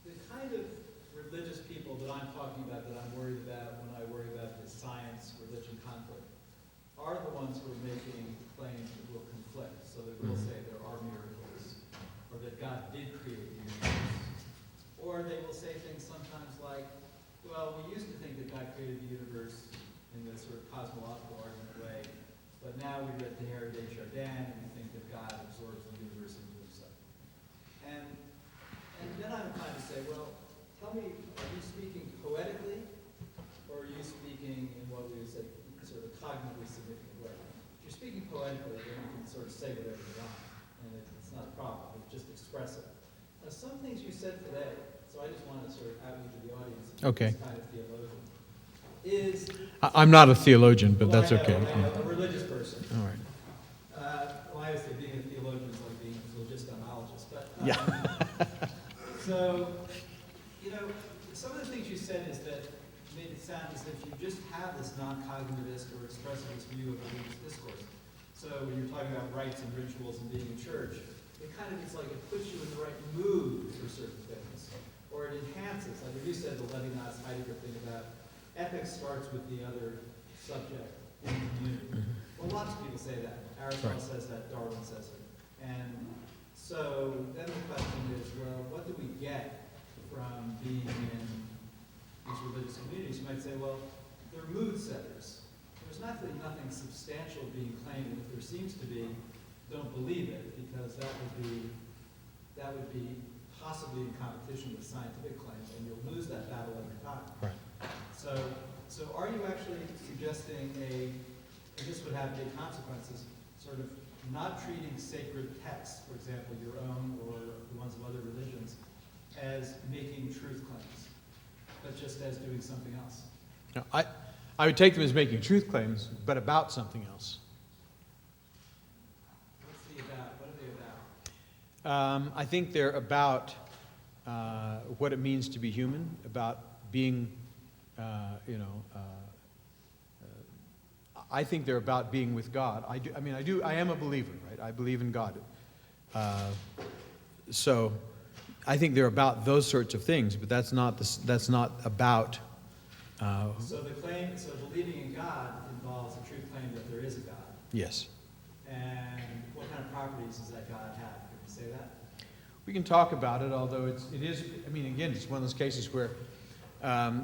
the kind of religious people that I'm talking about, that I'm worried about when I worry about this science-religion conflict, are the ones who are making claims that will conflict. So they will say there are miracles, or that God did create the universe. Or they will say things sometimes like, well, we used to think that God created the universe in this sort of cosmological argument way, but now we read Teilhard de Chardin and we think that God absorbs the universe into himself. And then I'm inclined to say, well, tell me, are you speaking poetically, or are you speaking in what we would say sort of a cognitively significant way? If you're speaking poetically, then you can sort of say whatever you want, and it's not a problem. It's just express it. Now, some things you said today, so I just wanted to sort of out you to the audience, Okay. this kind of theologian, is I'm not a theologian, but well, that's I know, okay. I know, a religious person. All right. Well, I would say being a theologian is like being a phlogistonologist, but Yeah. so, you know, some of the things you said is that made it sound as if you just have this non-cognitivist or expressivist view of religious discourse. So when you're talking about rites and rituals and being in church, it kind of is like it puts you in the right mood for certain things, or it enhances sciences. Like if you said the Levinas-Heidegger thing about ethics starts with the other subject in the community. Well, lots of people say that. Aristotle says that, Darwin says it. And so then the question is, well, what do we get from being in these religious communities? You might say, well, they're mood setters. There's nothing substantial being claimed, and if there seems to be, don't believe it, because that would be possibly in competition with scientific claims, and you'll lose that battle every time. Right. So are you actually suggesting and this would have big consequences, sort of not treating sacred texts, for example, your own or the ones of other religions, as making truth claims, but just as doing something else? No, I would take them as making truth claims, but about something else. What's the about? What are they about? I think they're about what it means to be human, about being, I think they're about being with God. I am a believer, right? I believe in God. So I think they're about those sorts of things, but that's not about. So believing in God involves a true claim that there is a God. Yes. And what kind of properties does that God have? Can we say that? We can talk about it, although it is. Again, it's one of those cases where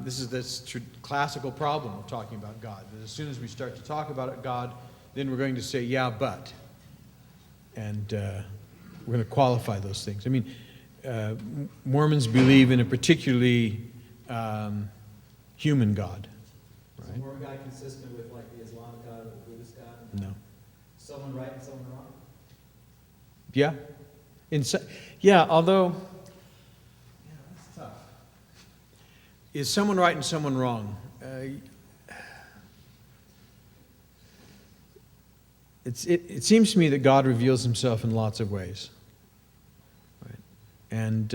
this is this classical problem of talking about God. That as soon as we start to talk about God, then we're going to say, yeah, but. And we're going to qualify those things. Mormons believe in a particularly human God. Is the Mormon God consistent with like the Islamic God or the Buddhist God? No. Someone right and someone wrong? Yeah. Although, that's tough. Is someone right and someone wrong? It seems to me that God reveals himself in lots of ways. Right? And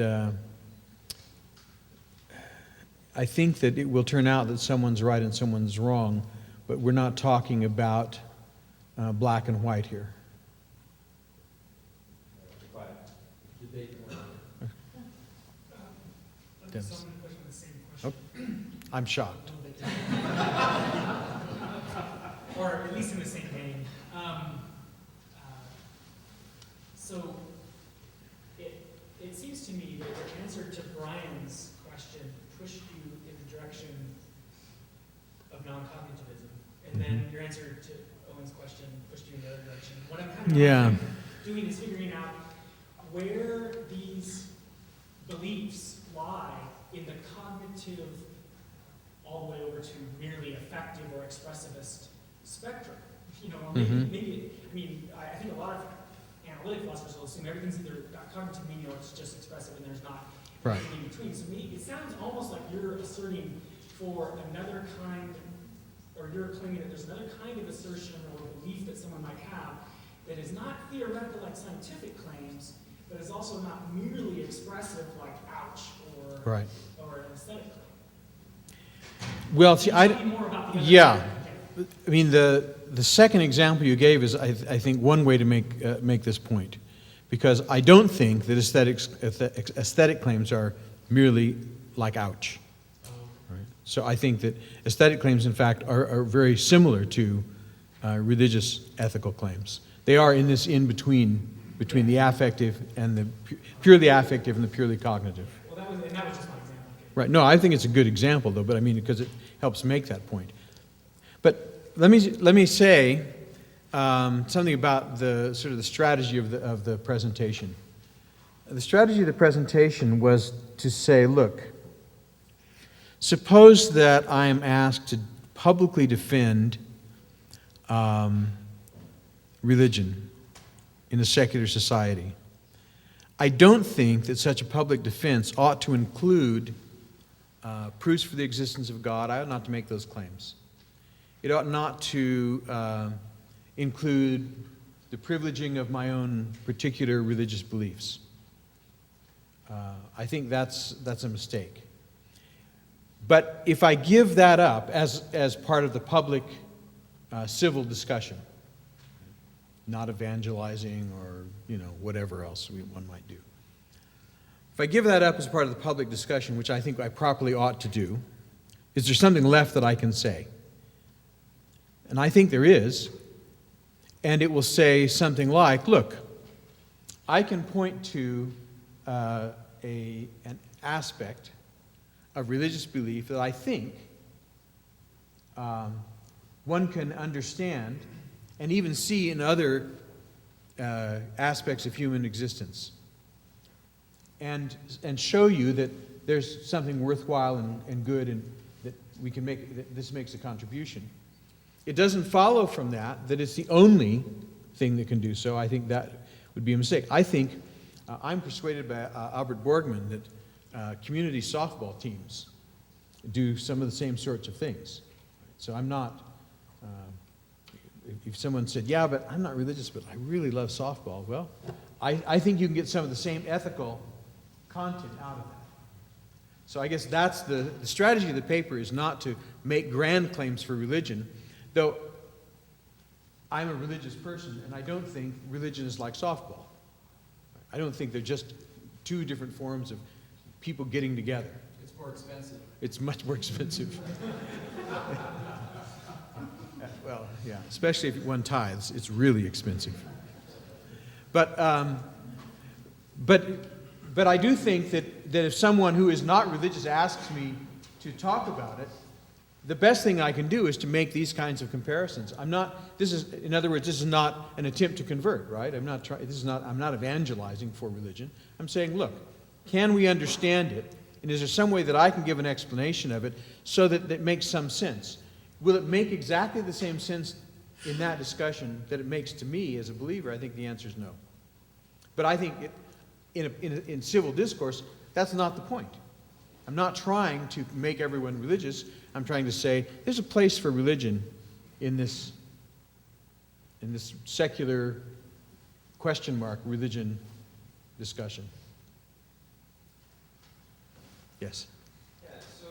I think that it will turn out that someone's right and someone's wrong, but we're not talking about black and white here. Dennis. Oh, I'm shocked. Or at least in the same vein. So it seems to me that your answer to Brian's question pushed you in the direction of non-cognitivism, and then your answer to Owen's question pushed you in the other direction. What I'm kind of doing is figuring out where these beliefs lie in the cognitive, all the way over to merely affective or expressivist spectrum. Or maybe I think a lot of analytic philosophers will assume everything's either got cognitive meaning or it's just expressive and there's not anything in between. So it sounds almost like you're asserting for another kind, or you're claiming that there's another kind of assertion or belief that someone might have that is not theoretical like scientific claims, but is also not merely expressive like ouch or an aesthetic claim. Well, see, the second example you gave is, I think, one way to make this point, because I don't think that aesthetic claims are merely like ouch. Right? So I think that aesthetic claims, in fact, are very similar to religious ethical claims. They are in this in-between the affective and the purely affective and the purely cognitive. Well, that was just my example. Right. No, I think it's a good example, though, but because it helps make that point. But let me say something about the strategy of the presentation. The strategy of the presentation was to say, look, suppose that I am asked to publicly defend religion in a secular society. I don't think that such a public defense ought to include proofs for the existence of God. I ought not to make those claims. It ought not to include the privileging of my own particular religious beliefs. I think that's a mistake. But if I give that up as part of the public civil discussion, not evangelizing or whatever else one might do, If I give that up as part of the public discussion, which I think I properly ought to do, is there something left that I can say? And I think there is. And it will say something like, look, I can point to an aspect of religious belief that I think one can understand and even see in other aspects of human existence, and show you that there's something worthwhile and good, and that we can make, that this makes a contribution. It doesn't follow from that it's the only thing that can do so. I think that would be a mistake. I think I'm persuaded by Albert Borgman that community softball teams do some of the same sorts of things. So I'm not, if someone said, yeah, but I'm not religious, but I really love softball, well, I think you can get some of the same ethical content out of that. So I guess that's the strategy of the paper, is not to make grand claims for religion, though I'm a religious person, and I don't think religion is like softball. I don't think they're just two different forms of people getting together. It's more expensive. It's much more expensive. Well, yeah, especially if one tithes, it's really expensive. But I do think that if someone who is not religious asks me to talk about it, the best thing I can do is to make these kinds of comparisons. In other words, this is not an attempt to convert, right? I'm not evangelizing for religion. I'm saying, look, can we understand it? And is there some way that I can give an explanation of it so that it makes some sense? Will it make exactly the same sense in that discussion that it makes to me as a believer? I think the answer is no. But I think in civil discourse, that's not the point. I'm not trying to make everyone religious. I'm trying to say there's a place for religion in this secular question mark religion discussion. Yes? Yeah, so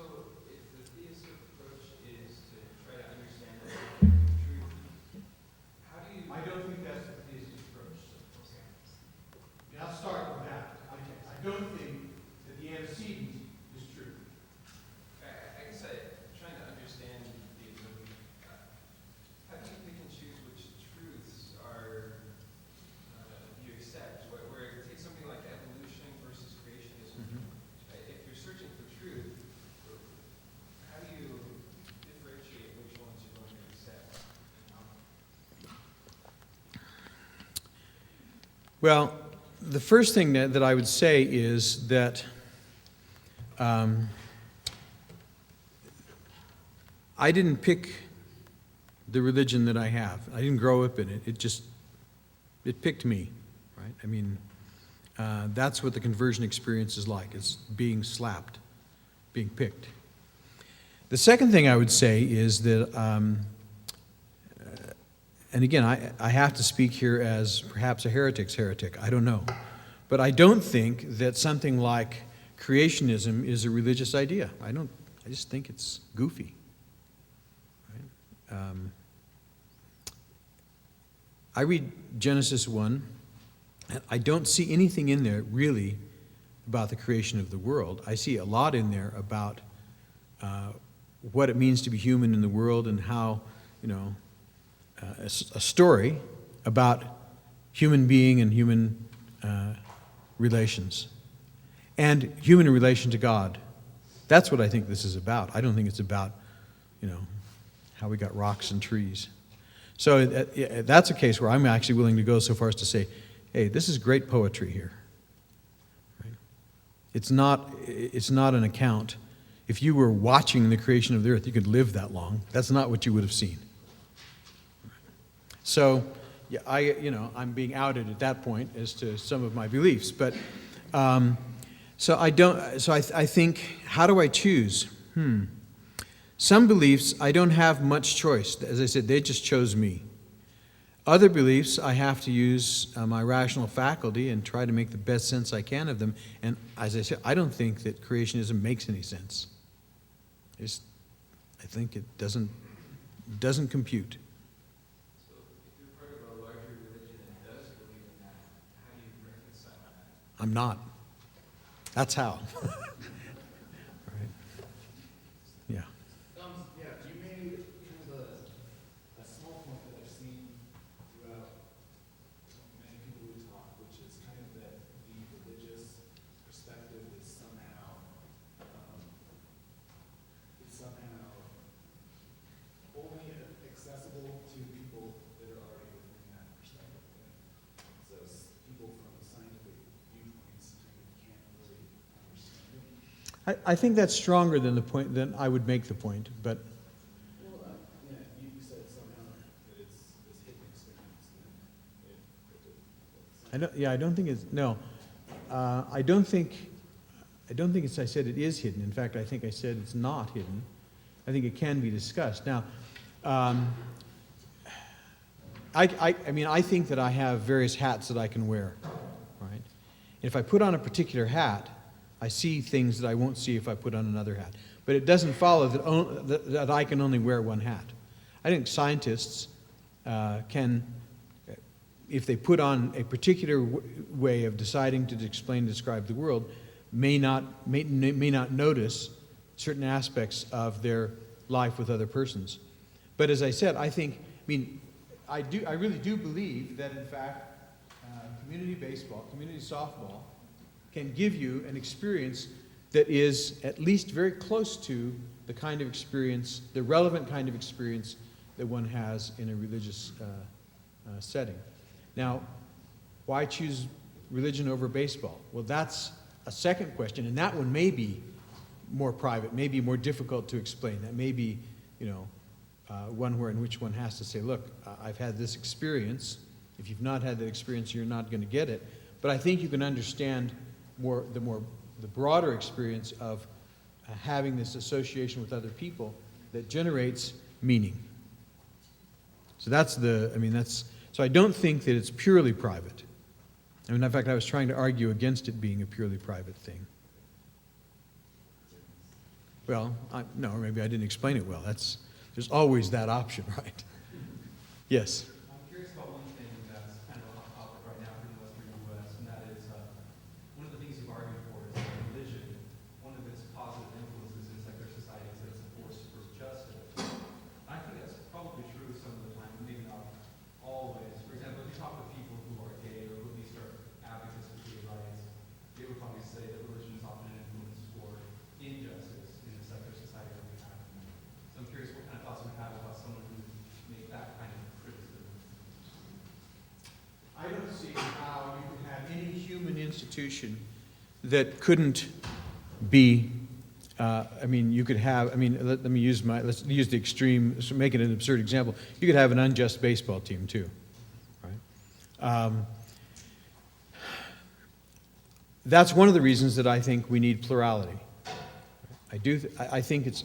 if the theistic approach is to try to understand the truth, how do you... I don't think that's the theistic approach. I'll start with that. I don't think that the antecedent is true. I guess I'm trying to understand the ability. How do you pick and choose which truths are you accept? Where take something like evolution versus creationism. If you're searching for truth, how do you differentiate which ones you're going to accept? Well, the first thing that I would say is that I didn't pick the religion that I have. I didn't grow up in it. It picked me, right? I mean, that's what the conversion experience is like. It's being slapped, being picked. The second thing I would say is that, and again, I have to speak here as perhaps a heretic's heretic. I don't know. But I don't think that something like creationism is a religious idea. I just think it's goofy. Right? I read Genesis 1, and I don't see anything in there really about the creation of the world. I see a lot in there about what it means to be human in the world, and how, a story about human being and human relations, and human relation to God. That's what I think this is about. I don't think it's about, how we got rocks and trees. So that's a case where I'm actually willing to go so far as to say, hey, this is great poetry here. Right? It's not an account. If you were watching the creation of the earth, you could live that long. That's not what you would have seen. So, yeah, I'm being outed at that point as to some of my beliefs. But I think, how do I choose? Some beliefs I don't have much choice. As I said, they just chose me. Other beliefs, I have to use my rational faculty and try to make the best sense I can of them. And as I said, I don't think that creationism makes any sense. I think it doesn't compute. So if you're part of a larger religion that does believe in that, how do you reconcile that? I'm not. That's how. Right. Yeah. Yeah, you made kind of a small point that I've seen throughout many people who talk, which is kind of that the religious perspective is somehow only accessible to people that are already within that perspective. And so people from scientific viewpoints kind of can't really understand it. I think that's stronger than the point, than I would make the point, but Well, yeah, you said somehow that it's this hidden experience. I don't think it's, no. I don't think it's, I said it is hidden. In fact, I think I said it's not hidden. I think it can be discussed. Now, I mean, I think that I have various hats that I can wear, right? If I put on a particular hat, I see things that I won't see if I put on another hat. But it doesn't follow that I can only wear one hat. I think scientists can, if they put on a particular way of deciding to explain and describe the world, may not notice certain aspects of their life with other persons. But as I said, I really do believe that in fact, community baseball, community softball can give you an experience that is at least very close to the kind of experience, the relevant kind of experience that one has in a religious setting. Now, why choose religion over baseball? Well, that's a second question, and that one may be more private, may be more difficult to explain. That may be, one in which one has to say, look, I've had this experience. If you've not had that experience, you're not going to get it. But I think you can understand the broader experience of having this association with other people that generates meaning. So so I don't think that it's purely private. I mean, in fact, I was trying to argue against it being a purely private thing. Well, no, maybe I didn't explain it well. There's always that option, right? Yes? I'm curious about one thing that's kind of a hot topic right now for the Western U.S., and that is one of the things you've argued for is that religion, one of its positive influences in secular society is that it's a force for justice. I think that's probably true some of the time, but maybe not always. For example, if you talk with people who are gay or who at least are advocates for gay rights, they would probably say that religion is often an influence for injustice in a secular society that we have. So I'm curious what kind of thoughts you have about someone who make that kind of criticism. I don't see how you could have any human institution that couldn't be, you could have, let's use the extreme, so make it an absurd example. You could have an unjust baseball team too, right? That's one of the reasons that I think we need plurality. I think it's,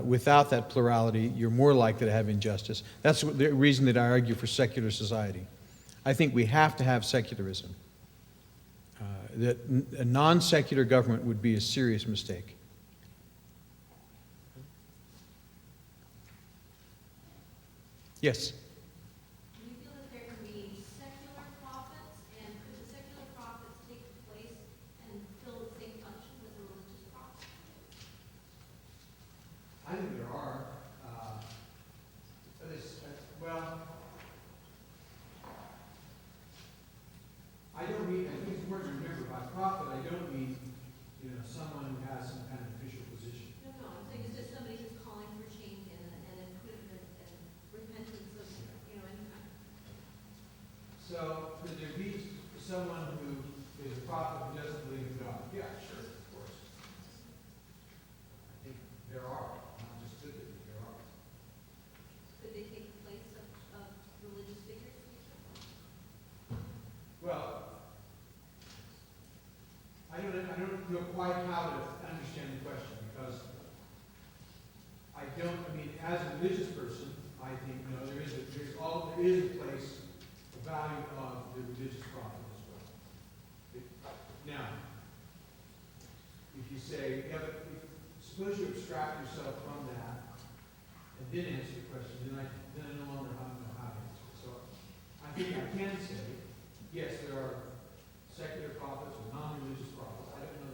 without that plurality, you're more likely to have injustice. That's the reason that I argue for secular society. I think we have to have secularism. That a non-secular government would be a serious mistake. Yes? Do you feel that there can be secular prophets, and could the secular prophets take the place and fill the same function as a religious prophet? I think there are. I don't mean, I think it's important to remember, by prophet, I don't mean, someone who has some kind of official position. No, I'm saying it's just somebody who's calling for change and improvement and repentance of, any kind. So, could there be someone who is a prophet who doesn't believe in God? Yeah, sure, of course. I think there are, not just could there be, there are. Could they take the place of religious figures? Well, I don't know quite how to understand the question, because as a religious person, I think, there is a place, a value of the religious prophet as well. Now, if you say, suppose you abstract yourself from that, and then answer the question, then I no longer know how to answer it. So I think I can say, yes, there are secular prophets or non-religious prophets. I don't know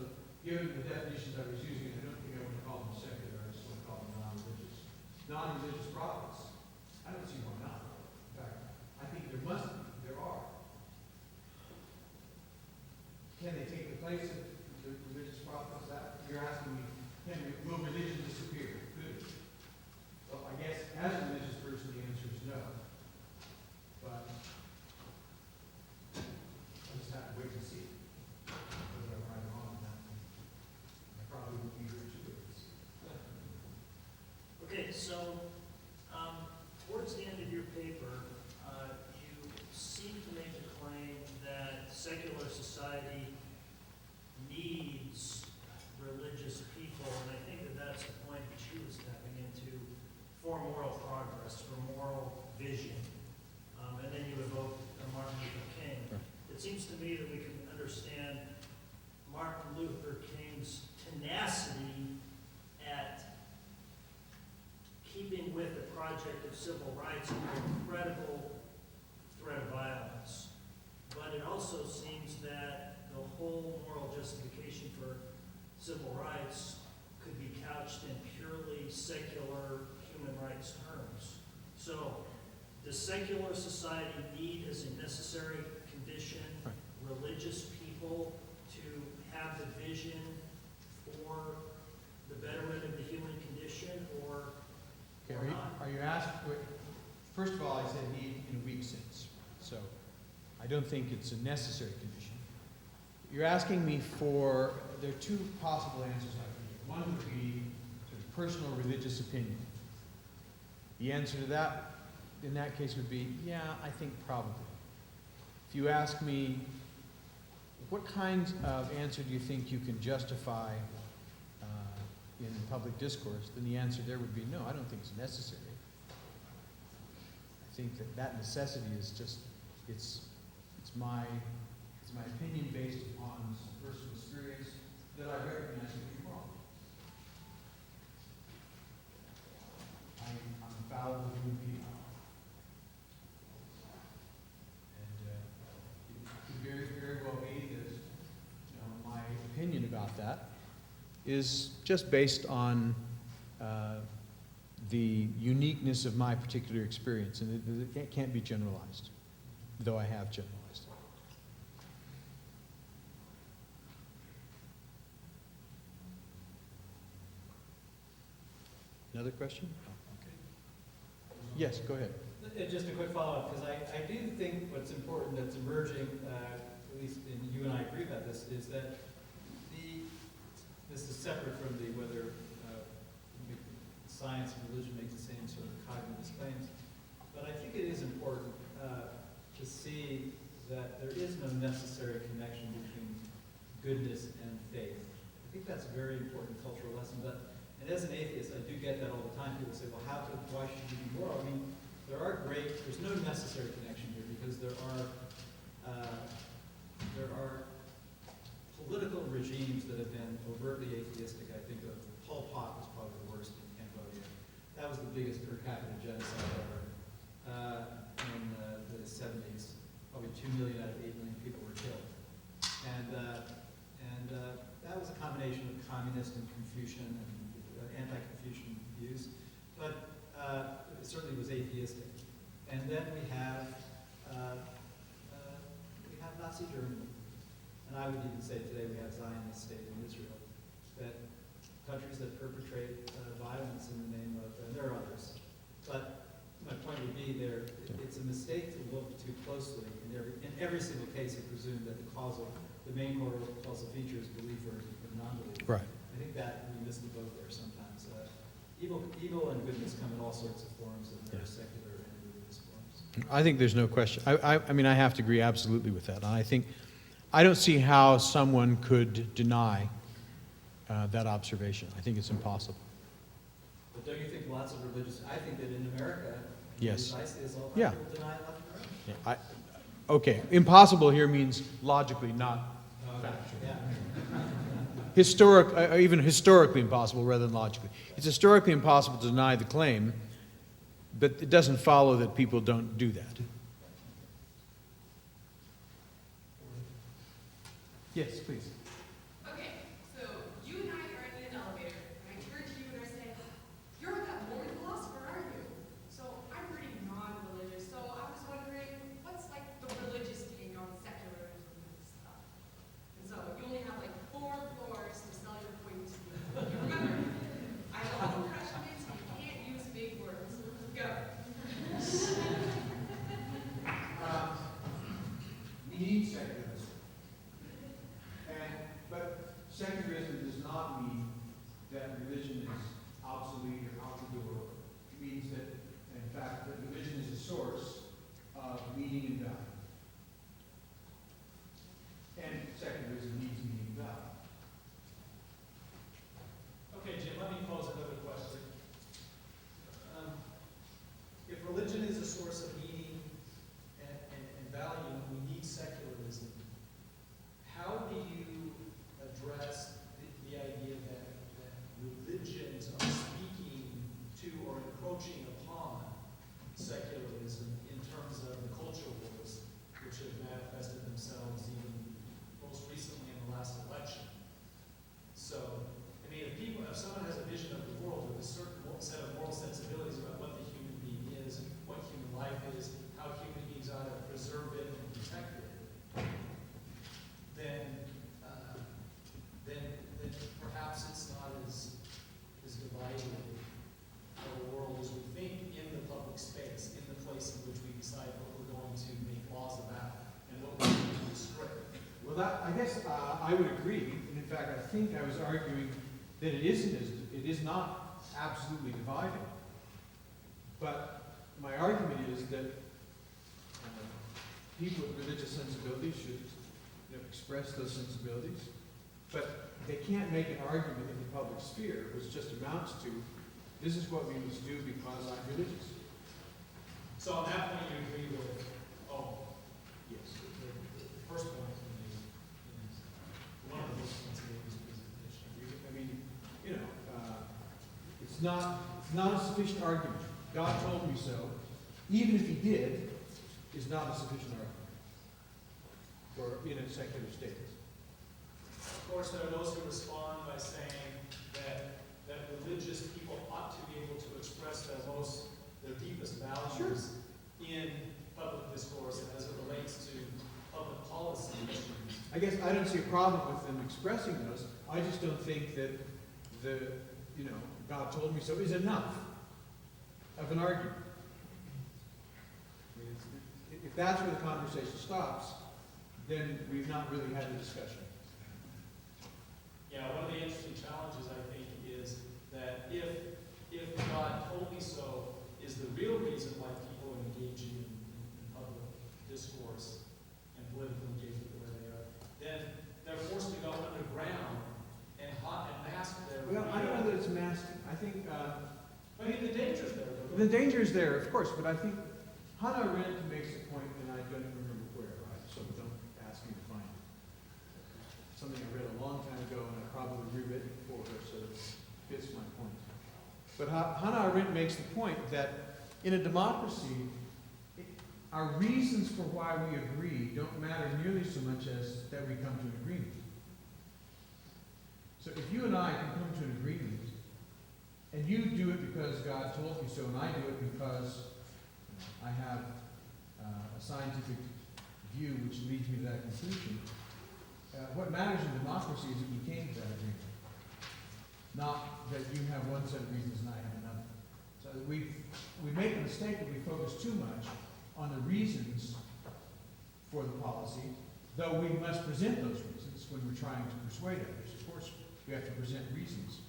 given the definitions I was using, I don't think I want to call them secular, I just want to call them non-religious. Non-religious prophets, I don't see why not. In fact, I think there must be, there are. Can they take the place of the religious prophets? That, you're asking me, will religion disappear? Could it? Well, I guess as a religious person, the answer is no. But I just have to wait and see. Whether I'm right or wrong on that. I probably won't be here to wait and see. Okay, so, towards the end of your paper, you seem to make a claim that secular society needs religious people, and I think that that's the point that she was tapping into, for moral progress, for moral vision. And then you evoke Martin Luther King. It seems to me that we can understand Martin Luther King's tenacity at keeping with the project of civil rights and the incredible threat of violence. But it also seems that the whole moral justification for civil rights could be couched in purely secular human rights terms. So, does secular society need as a necessary condition religious people to have the vision for the betterment of the human condition, or Okay, not? are you asking, first of all, I said need in a weak sense. So I don't think it's a necessary condition. You're asking me for, there are two possible answers I can give. One would be sort of personal religious opinion. The answer to that, in that case, would be, yeah, I think probably. If you ask me, what kind of answer do you think you can justify in public discourse, then the answer there would be, no, I don't think it's necessary. I think that that necessity is just, it's my opinion based upon some personal experience that I recognize to be wrong. I'm a fallible human being. And it could very, very well be that, my opinion about that is just based on the uniqueness of my particular experience, and it can't be generalized, though I have generalized. Another question? Oh, okay. Yes, go ahead. Just a quick follow-up, because I do think what's important that's emerging, at least in you and I agree about this, is that this is separate from whether science and religion make the same sort of cognitive claims. But I think it is important to see that there is no necessary connection between goodness and faith. I think that's a very important cultural lesson. And as an atheist, I do get that all the time. People say, well, why should you be moral? I mean, there's no necessary connection here, because there are political regimes that have been overtly atheistic. I think of Pol Pot was probably the worst in Cambodia. That was the biggest per capita genocide ever in the 70s. Probably 2 million out of 8 million people were killed. And that was a combination of communist and Confucian and anti-Confucian views. But it certainly was atheistic. And then we have Nazi Germany. And I would even say today we have Zionist state in Israel, that countries that perpetrate violence in the name of, and there are others. But my point would be it's a mistake to look too closely. In every single case, it presumed that the main causal feature is belief or non-belief. Right. I think that we miss the boat there sometimes. Evil and goodness come in all sorts of forms, and there are secular and religious forms. I think there's no question. I mean, I have to agree absolutely with that. And I don't see how someone could deny that observation. I think it's impossible. But don't you think lots of religious, I think that in America, Yes. I see this all the Yeah. time, people deny left and right. Yeah, okay, impossible here means logically, not factually. Yeah. Even historically impossible rather than logically. It's historically impossible to deny the claim, but it doesn't follow that people don't do that. Yes, please. Okay, so I would agree, and in fact, I think I was arguing that it is not absolutely divided. But my argument is that people with religious sensibilities should express those sensibilities, but they can't make an argument in the public sphere which just amounts to, this is what we must do because I'm religious. So on that point, you agree with, Yes. the first point in one of the first points in his presentation. I mean, it's not a sufficient argument. God told me so. Even if he did, is not a sufficient argument for in a secular state. Of course, there are those who respond by saying that religious people ought to be able to express their deepest values in public discourse as it relates to public policy issues. I guess I don't see a problem with them expressing those. I just don't think that God told me so is enough of an argument. I mean, if that's where the conversation stops, then we've not really had the discussion. Yeah, one of the interesting challenges, I think, is that if God told me so is the real reason why people are engaging in public discourse and political engagement the way they are, then they're forced to go underground and mask their. Well, I don't know that it's masking. I think I mean, the danger's there. the danger is there, of course, but I think Hannah Arendt makes a point, and I don't remember where, right? So don't ask me to find it. Something I read a long time ago, and I probably rewritten it for her, so it fits my point. But Hannah Arendt makes the point that in a democracy, our reasons for why we agree don't matter nearly so much as that we come to an agreement. So if you and I can come to an agreement, and you do it because God told you so, and I do it because I have a scientific view which leads me to that conclusion, what matters in democracy is that we came to that agreement. Not that you have one set of reasons and I have another. So we make a mistake that we focus too much on the reasons for the policy, though we must present those reasons when we're trying to persuade others. Of course, we have to present reasons.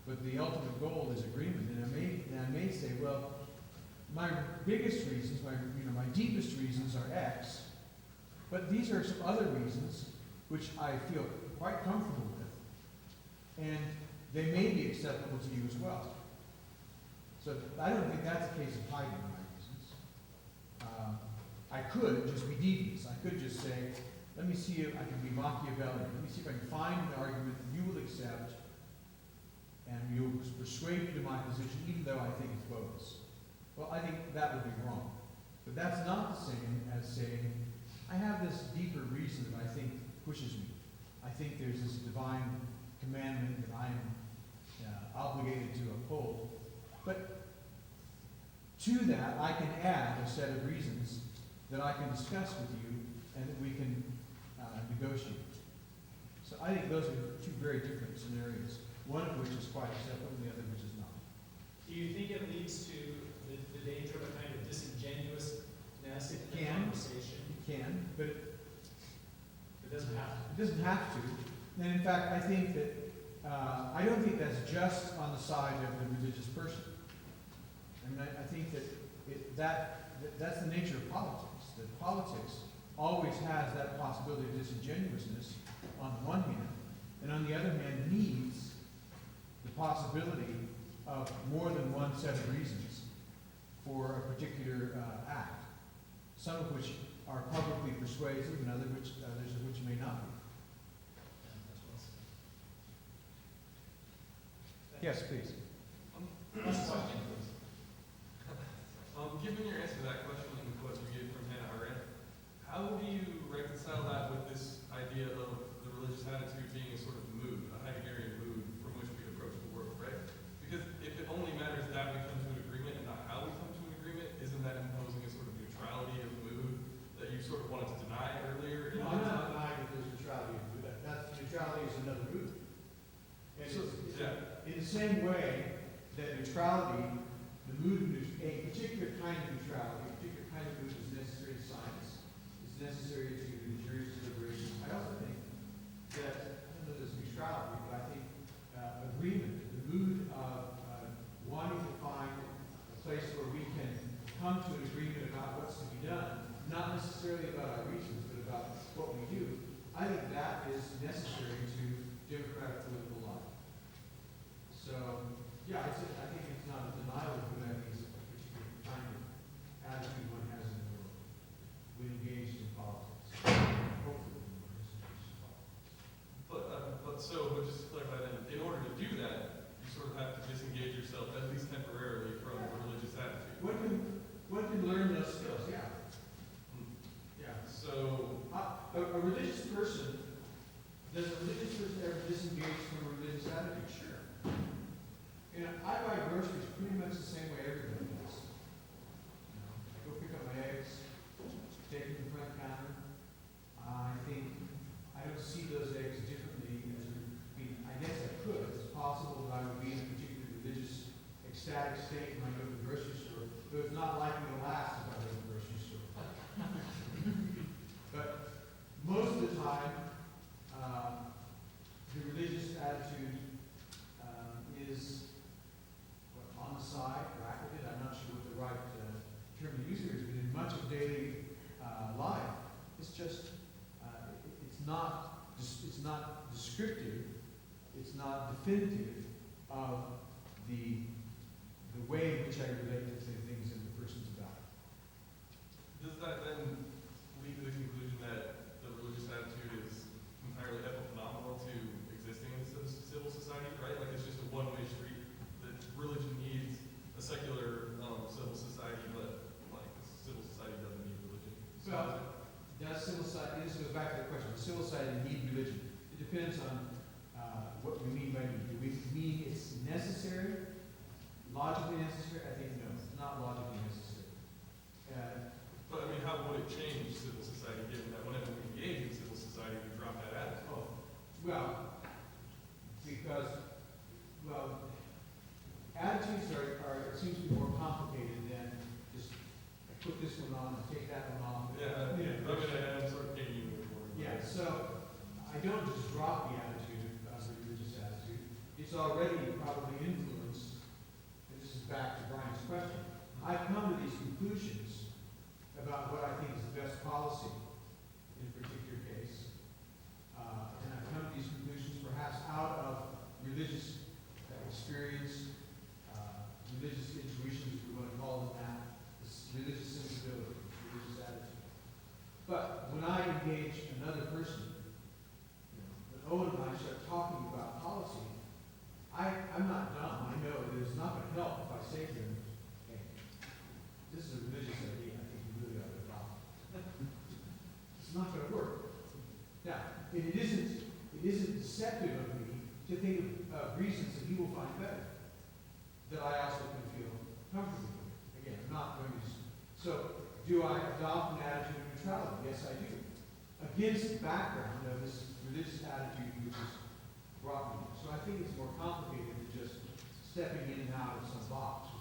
But the ultimate goal is agreement. And I may say, well, my biggest reasons, my deepest reasons are X, but these are some other reasons which I feel quite comfortable with, and they may be acceptable to you as well. So I don't think that's a case of hiding my reasons. I could just be devious. I could just say, let me see if I can be Machiavellian. Let me see if I can find an argument that you will accept and you'll persuade me to my position, even though I think it's bogus. Well, I think that would be wrong. But that's not the same as saying, I have this deeper reason that I think pushes me. I think there's this divine commandment that I'm obligated to uphold. But to that, I can add a set of reasons that I can discuss with you and that we can negotiate. So I think those are two very different scenarios, one of which is quite acceptable and the other which is not. Do you think it leads to the danger of a kind of disingenuousness in the conversation? It can, but It doesn't have to. it doesn't have to. And in fact, I think that I don't think that's just on the side of the religious person. I mean, I think that that's the nature of politics. That politics always has that possibility of disingenuousness on the one hand, and on the other hand needs the possibility of more than one set of reasons for a particular act, some of which are publicly persuasive and others of which may not be. Yes, please. Last question, please. Given your answer to that question and the quotes you gave from Hannah Arendt, how do you reconcile that with this idea of the religious attitude being a sort of mood, a Heideggerian mood from which we approach the world, right? Because if it only matters that we come to an agreement and not how we come to an agreement, isn't that imposing a sort of neutrality of mood that you sort of wanted to deny earlier? No, I'm not denying that there's neutrality in food. Neutrality is another mood. And in the same way that neutrality, the mood of a particular kind of neutrality, a particular kind of mood is necessary to science, is necessary to the jury's deliberation. I also think that Yeah, I think it's not a denial of that is a particular kind of attitude one has in the world when engaged in politics. Hopefully, when one is engaged in politics. But just to clarify then, in order to do that, you sort of have to disengage yourself, at least temporarily, from a religious attitude. One can learn those skills, yeah. Yeah. So, A religious person, does a religious person ever disengage from a religious attitude? Sure. You know, I buy groceries pretty much the same way everybody does. You know, I go pick up my eggs, take them to the front counter. I don't see those eggs differently. I guess I could. It's possible that I would be in a particular religious, ecstatic state when I go to the grocery store, but it's not likely to last if I go to the grocery store. But most of the time, the religious attitude is on the side, bracketed. I'm not sure what the right term to use here is, but in much of daily life, it's just it's not descriptive, it's not definitive of the way in which I relate to the things in the person's about. does that then lead to the conclusion that the religious attitude is entirely epiphenomenal to existing in civil society, right? Like it's just a one-way street. That religion needs a secular civil society, but like civil society doesn't need religion. Well, does civil society, this goes back to the question, does civil society need religion? It depends on what we mean by need. Do we mean it's necessary, logically necessary? I think no, it's not logically necessary. But I mean, how would it change civil society given that whenever we engage in civil society, we drop that attitude? Well, because, attitudes are, it seems to be more complicated than just put this one on and take that one off. Yeah, You know, rub it in, sort of painting you for it. yeah, so I don't just drop the attitude of the religious attitude. It's already probably influenced, and this is back to Brian's question. I've come to these conclusions about what I think is the best policy in a particular case. And I've come to these conclusions perhaps out of religious experience, religious intuitions, if we want to call them that, this religious sensibility, religious attitude. But when I engage another person, when Owen and I start talking about policy, I'm not dumb. I know that it's not going to help if I say to him, hey, this is a religious idea. I think you really ought to adopt it. It's not going to work. Now, it isn't deceptive of me to think of reasons that he will find better, that I also can feel comfortable with. Again, I'm not going to. So, do I adopt an attitude of neutrality? Yes, I do. Against the background of this religious attitude which has brought me here. So I think it's more complicated than just stepping in and out of some box.